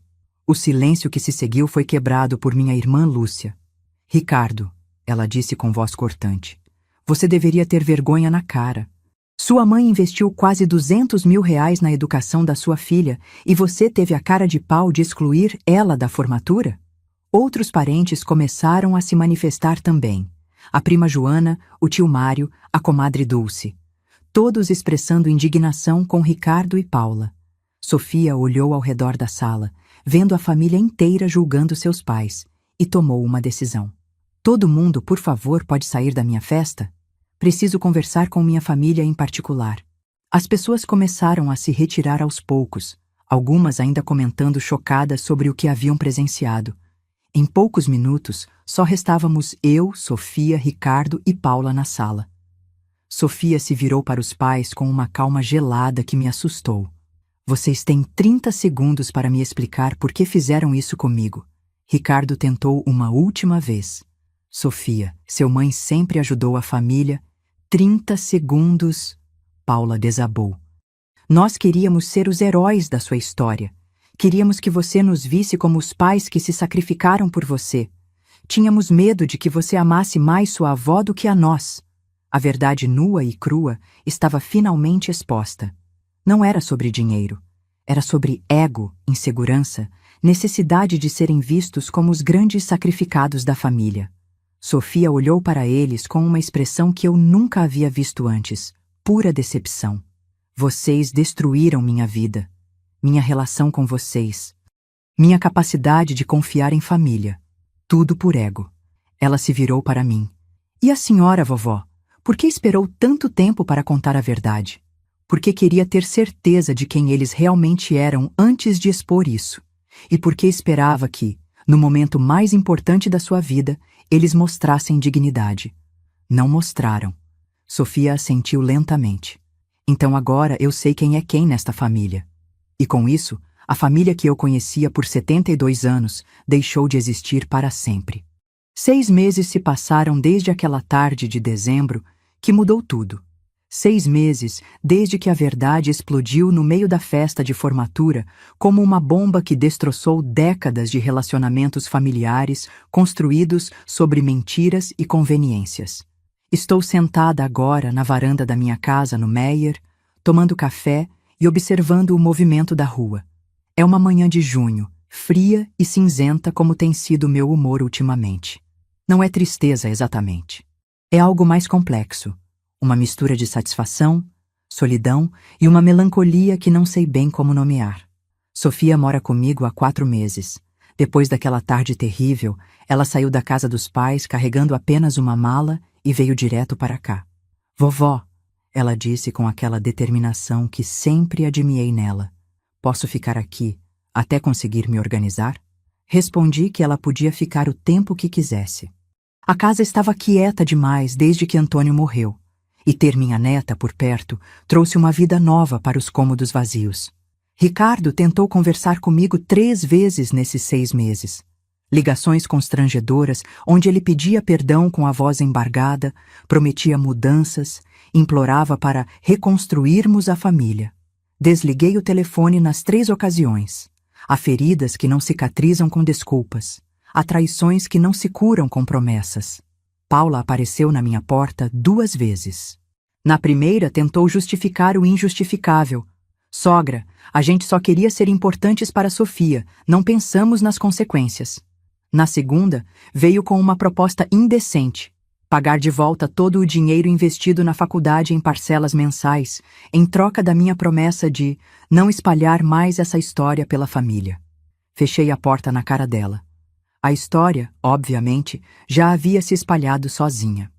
O silêncio que se seguiu foi quebrado por minha irmã Lúcia. Ricardo, ela disse com voz cortante, você deveria ter vergonha na cara. Sua mãe investiu quase R$ 200.000 na educação da sua filha e você teve a cara de pau de excluir ela da formatura? Outros parentes começaram a se manifestar também. A prima Joana, o tio Mário, a comadre Dulce. Todos expressando indignação com Ricardo e Paula. Sofia olhou ao redor da sala, vendo a família inteira julgando seus pais, e tomou uma decisão. Todo mundo, por favor, pode sair da minha festa? Preciso conversar com minha família em particular. As pessoas começaram a se retirar aos poucos, algumas ainda comentando chocadas sobre o que haviam presenciado. Em poucos minutos, só restávamos eu, Sofia, Ricardo e Paula na sala. Sofia se virou para os pais com uma calma gelada que me assustou. Vocês têm 30 segundos para me explicar por que fizeram isso comigo. Ricardo tentou uma última vez. Sofia, seu mãe sempre ajudou a família. 30 segundos. Paula desabou. Nós queríamos ser os heróis da sua história. Queríamos que você nos visse como os pais que se sacrificaram por você. Tínhamos medo de que você amasse mais sua avó do que a nós. A verdade nua e crua estava finalmente exposta. Não era sobre dinheiro. Era sobre ego, insegurança, necessidade de serem vistos como os grandes sacrificados da família. Sofia olhou para eles com uma expressão que eu nunca havia visto antes. Pura decepção. Vocês destruíram minha vida. Minha relação com vocês. Minha capacidade de confiar em família. Tudo por ego. Ela se virou para mim. E a senhora, vovó? Por que esperou tanto tempo para contar a verdade? Porque queria ter certeza de quem eles realmente eram antes de expor isso. E porque esperava que, no momento mais importante da sua vida, eles mostrassem dignidade. Não mostraram. Sofia assentiu lentamente. Então agora eu sei quem é quem nesta família. E com isso, a família que eu conhecia por 72 anos deixou de existir para sempre. 6 meses se passaram desde aquela tarde de dezembro que mudou tudo. 6 meses desde que a verdade explodiu no meio da festa de formatura como uma bomba que destroçou décadas de relacionamentos familiares construídos sobre mentiras e conveniências. Estou sentada agora na varanda da minha casa no Meier, tomando café e observando o movimento da rua. É uma manhã de junho, fria e cinzenta como tem sido meu humor ultimamente. Não é tristeza exatamente. É algo mais complexo. Uma mistura de satisfação, solidão e uma melancolia que não sei bem como nomear. Sofia mora comigo há 4 meses. Depois daquela tarde terrível, ela saiu da casa dos pais carregando apenas uma mala e veio direto para cá. Vovó, ela disse com aquela determinação que sempre admirei nela. Posso ficar aqui até conseguir me organizar? Respondi que ela podia ficar o tempo que quisesse. A casa estava quieta demais desde que Antônio morreu. E ter minha neta por perto trouxe uma vida nova para os cômodos vazios. Ricardo tentou conversar comigo 3 vezes nesses 6 meses. Ligações constrangedoras, onde ele pedia perdão com a voz embargada, prometia mudanças, implorava para reconstruirmos a família. Desliguei o telefone nas 3 ocasiões. Há feridas que não cicatrizam com desculpas. Há traições que não se curam com promessas. Paula apareceu na minha porta 2 vezes. Na primeira, tentou justificar o injustificável. Sogra, a gente só queria ser importantes para Sofia, não pensamos nas consequências. Na segunda, veio com uma proposta indecente. Pagar de volta todo o dinheiro investido na faculdade em parcelas mensais, em troca da minha promessa de não espalhar mais essa história pela família. Fechei a porta na cara dela. A história, obviamente, já havia se espalhado sozinha.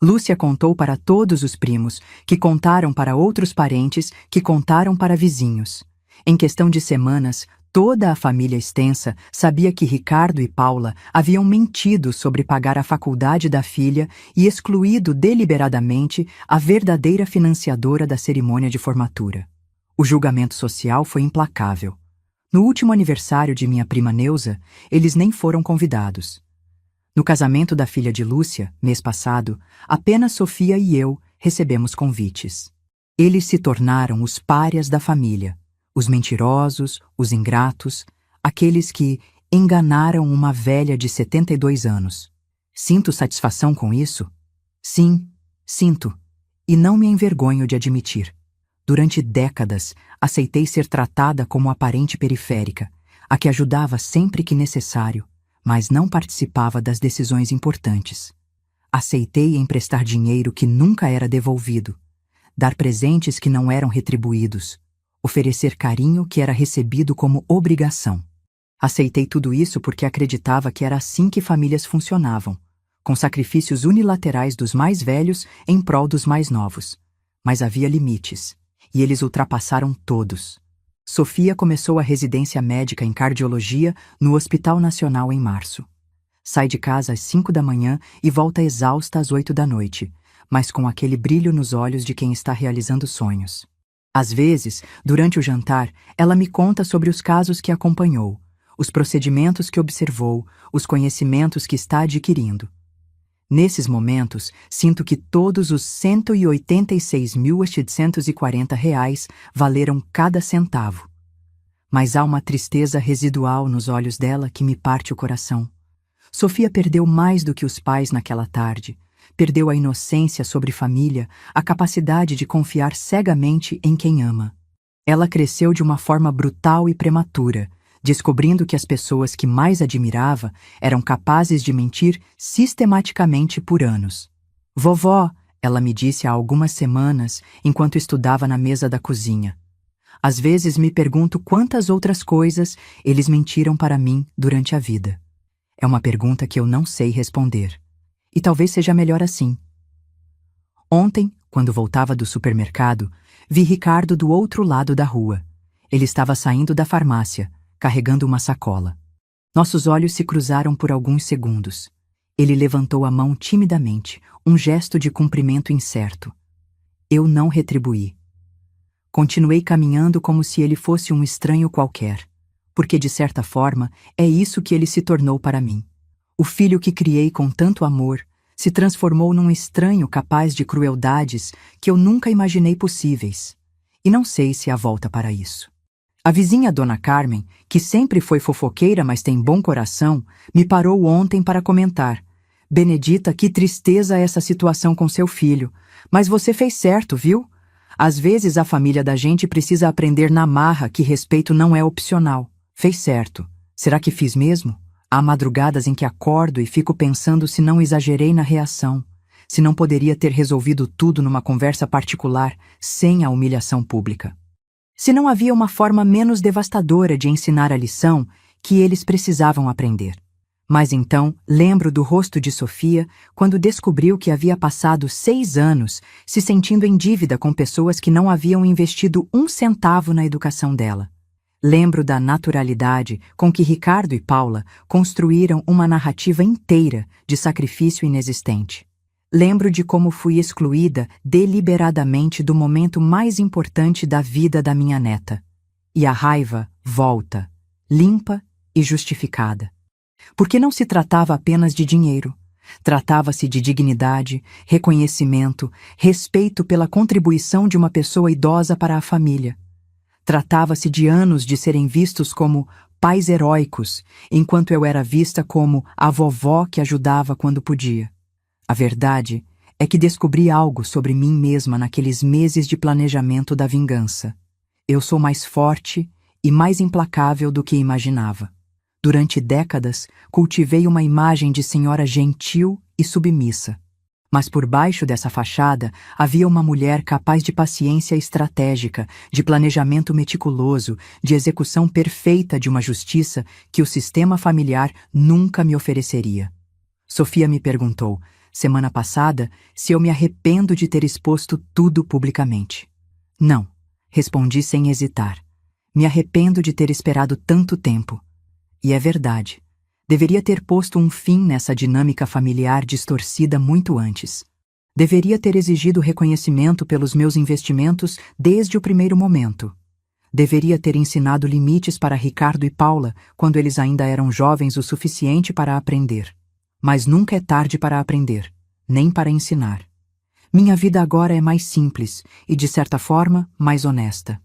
Lúcia contou para todos os primos, que contaram para outros parentes, que contaram para vizinhos. Em questão de semanas, toda a família extensa sabia que Ricardo e Paula haviam mentido sobre pagar a faculdade da filha e excluído deliberadamente a verdadeira financiadora da cerimônia de formatura. O julgamento social foi implacável. No último aniversário de minha prima Neuza, eles nem foram convidados. No casamento da filha de Lúcia, mês passado, apenas Sofia e eu recebemos convites. Eles se tornaram os párias da família, os mentirosos, os ingratos, aqueles que enganaram uma velha de 72 anos. Sinto satisfação com isso? Sim, sinto, e não me envergonho de admitir. Durante décadas, aceitei ser tratada como a parente periférica, a que ajudava sempre que necessário, mas não participava das decisões importantes. Aceitei emprestar dinheiro que nunca era devolvido, dar presentes que não eram retribuídos, oferecer carinho que era recebido como obrigação. Aceitei tudo isso porque acreditava que era assim que famílias funcionavam, com sacrifícios unilaterais dos mais velhos em prol dos mais novos. Mas havia limites, e eles ultrapassaram todos. Sofia começou a residência médica em cardiologia no Hospital Nacional em março. Sai de casa às 5 da manhã e volta exausta às 8 da noite, mas com aquele brilho nos olhos de quem está realizando sonhos. Às vezes, durante o jantar, ela me conta sobre os casos que acompanhou, os procedimentos que observou, os conhecimentos que está adquirindo. Nesses momentos, sinto que todos os R$ 186.840 valeram cada centavo. Mas há uma tristeza residual nos olhos dela que me parte o coração. Sofia perdeu mais do que os pais naquela tarde. Perdeu a inocência sobre família, a capacidade de confiar cegamente em quem ama. Ela cresceu de uma forma brutal e prematura, descobrindo que as pessoas que mais admirava eram capazes de mentir sistematicamente por anos. Vovó, ela me disse há algumas semanas, enquanto estudava na mesa da cozinha. Às vezes me pergunto quantas outras coisas eles mentiram para mim durante a vida. É uma pergunta que eu não sei responder. E talvez seja melhor assim. Ontem, quando voltava do supermercado, vi Ricardo do outro lado da rua. Ele estava saindo da farmácia, carregando uma sacola. Nossos olhos se cruzaram por alguns segundos. Ele levantou a mão timidamente, um gesto de cumprimento incerto. Eu não retribuí. Continuei caminhando como se ele fosse um estranho qualquer, porque de certa forma é isso que ele se tornou para mim. O filho que criei com tanto amor se transformou num estranho capaz de crueldades que eu nunca imaginei possíveis. E não sei se há volta para isso. A vizinha Dona Carmen, que sempre foi fofoqueira mas tem bom coração, me parou ontem para comentar: Benedita, que tristeza essa situação com seu filho. Mas você fez certo, viu? Às vezes a família da gente precisa aprender na marra que respeito não é opcional. Fez certo. Será que fiz mesmo? Há madrugadas em que acordo e fico pensando se não exagerei na reação, se não poderia ter resolvido tudo numa conversa particular, sem a humilhação pública. Se não havia uma forma menos devastadora de ensinar a lição que eles precisavam aprender. Mas então lembro do rosto de Sofia quando descobriu que havia passado 6 anos se sentindo em dívida com pessoas que não haviam investido um centavo na educação dela. Lembro da naturalidade com que Ricardo e Paula construíram uma narrativa inteira de sacrifício inexistente. Lembro de como fui excluída deliberadamente do momento mais importante da vida da minha neta. E a raiva volta, limpa e justificada. Porque não se tratava apenas de dinheiro. Tratava-se de dignidade, reconhecimento, respeito pela contribuição de uma pessoa idosa para a família. Tratava-se de anos de serem vistos como pais heróicos, enquanto eu era vista como a vovó que ajudava quando podia. A verdade é que descobri algo sobre mim mesma naqueles meses de planejamento da vingança. Eu sou mais forte e mais implacável do que imaginava. Durante décadas, cultivei uma imagem de senhora gentil e submissa. Mas por baixo dessa fachada havia uma mulher capaz de paciência estratégica, de planejamento meticuloso, de execução perfeita de uma justiça que o sistema familiar nunca me ofereceria. Sofia me perguntou, semana passada, se eu me arrependo de ter exposto tudo publicamente. Não, respondi sem hesitar. Me arrependo de ter esperado tanto tempo. E é verdade. Deveria ter posto um fim nessa dinâmica familiar distorcida muito antes. Deveria ter exigido reconhecimento pelos meus investimentos desde o primeiro momento. Deveria ter ensinado limites para Ricardo e Paula quando eles ainda eram jovens o suficiente para aprender. Mas nunca é tarde para aprender, nem para ensinar. Minha vida agora é mais simples e, de certa forma, mais honesta.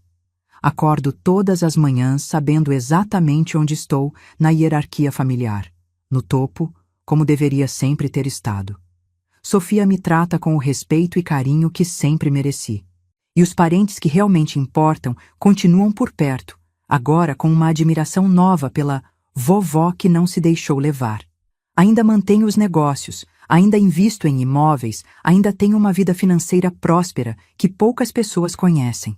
Acordo todas as manhãs sabendo exatamente onde estou na hierarquia familiar, no topo, como deveria sempre ter estado. Sofia me trata com o respeito e carinho que sempre mereci. E os parentes que realmente importam continuam por perto, agora com uma admiração nova pela vovó que não se deixou levar. Ainda mantenho os negócios, ainda invisto em imóveis, ainda tenho uma vida financeira próspera que poucas pessoas conhecem.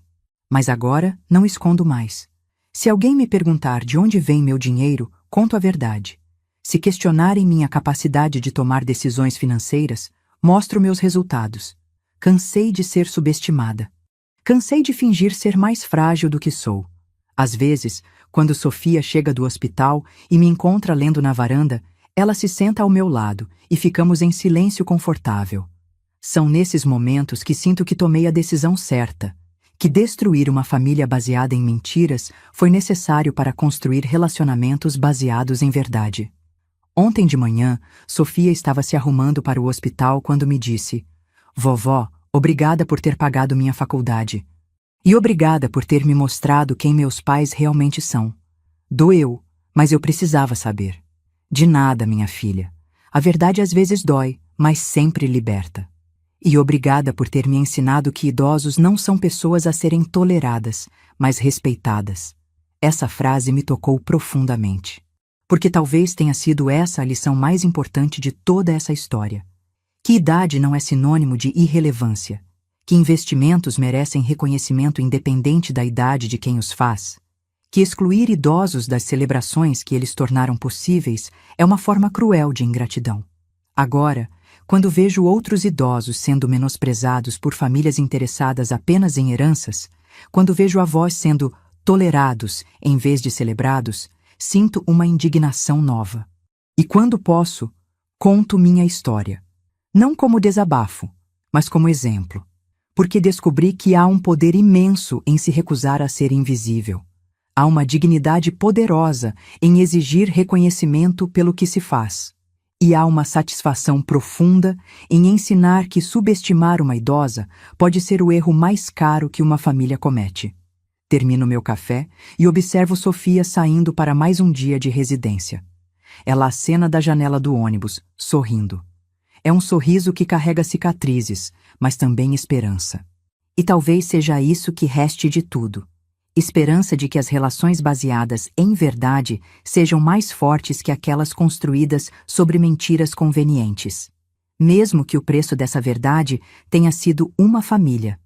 Mas agora não escondo mais. Se alguém me perguntar de onde vem meu dinheiro, conto a verdade. Se questionarem minha capacidade de tomar decisões financeiras, mostro meus resultados. Cansei de ser subestimada. Cansei de fingir ser mais frágil do que sou. Às vezes, quando Sofia chega do hospital e me encontra lendo na varanda, ela se senta ao meu lado e ficamos em silêncio confortável. São nesses momentos que sinto que tomei a decisão certa, que destruir uma família baseada em mentiras foi necessário para construir relacionamentos baseados em verdade. Ontem de manhã, Sofia estava se arrumando para o hospital quando me disse: "Vovó, obrigada por ter pagado minha faculdade. E obrigada por ter me mostrado quem meus pais realmente são. Doeu, mas eu precisava saber." "De nada, minha filha. A verdade às vezes dói, mas sempre liberta. E obrigada por ter me ensinado que idosos não são pessoas a serem toleradas, mas respeitadas." Essa frase me tocou profundamente. Porque talvez tenha sido essa a lição mais importante de toda essa história. Que idade não é sinônimo de irrelevância. Que investimentos merecem reconhecimento independente da idade de quem os faz. Que excluir idosos das celebrações que eles tornaram possíveis é uma forma cruel de ingratidão. Agora, quando vejo outros idosos sendo menosprezados por famílias interessadas apenas em heranças, quando vejo avós sendo tolerados em vez de celebrados, sinto uma indignação nova. E quando posso, conto minha história. Não como desabafo, mas como exemplo. Porque descobri que há um poder imenso em se recusar a ser invisível. Há uma dignidade poderosa em exigir reconhecimento pelo que se faz. E há uma satisfação profunda em ensinar que subestimar uma idosa pode ser o erro mais caro que uma família comete. Termino meu café e observo Sofia saindo para mais um dia de residência. Ela acena da janela do ônibus, sorrindo. É um sorriso que carrega cicatrizes, mas também esperança. E talvez seja isso que reste de tudo. Esperança de que as relações baseadas em verdade sejam mais fortes que aquelas construídas sobre mentiras convenientes. Mesmo que o preço dessa verdade tenha sido uma família.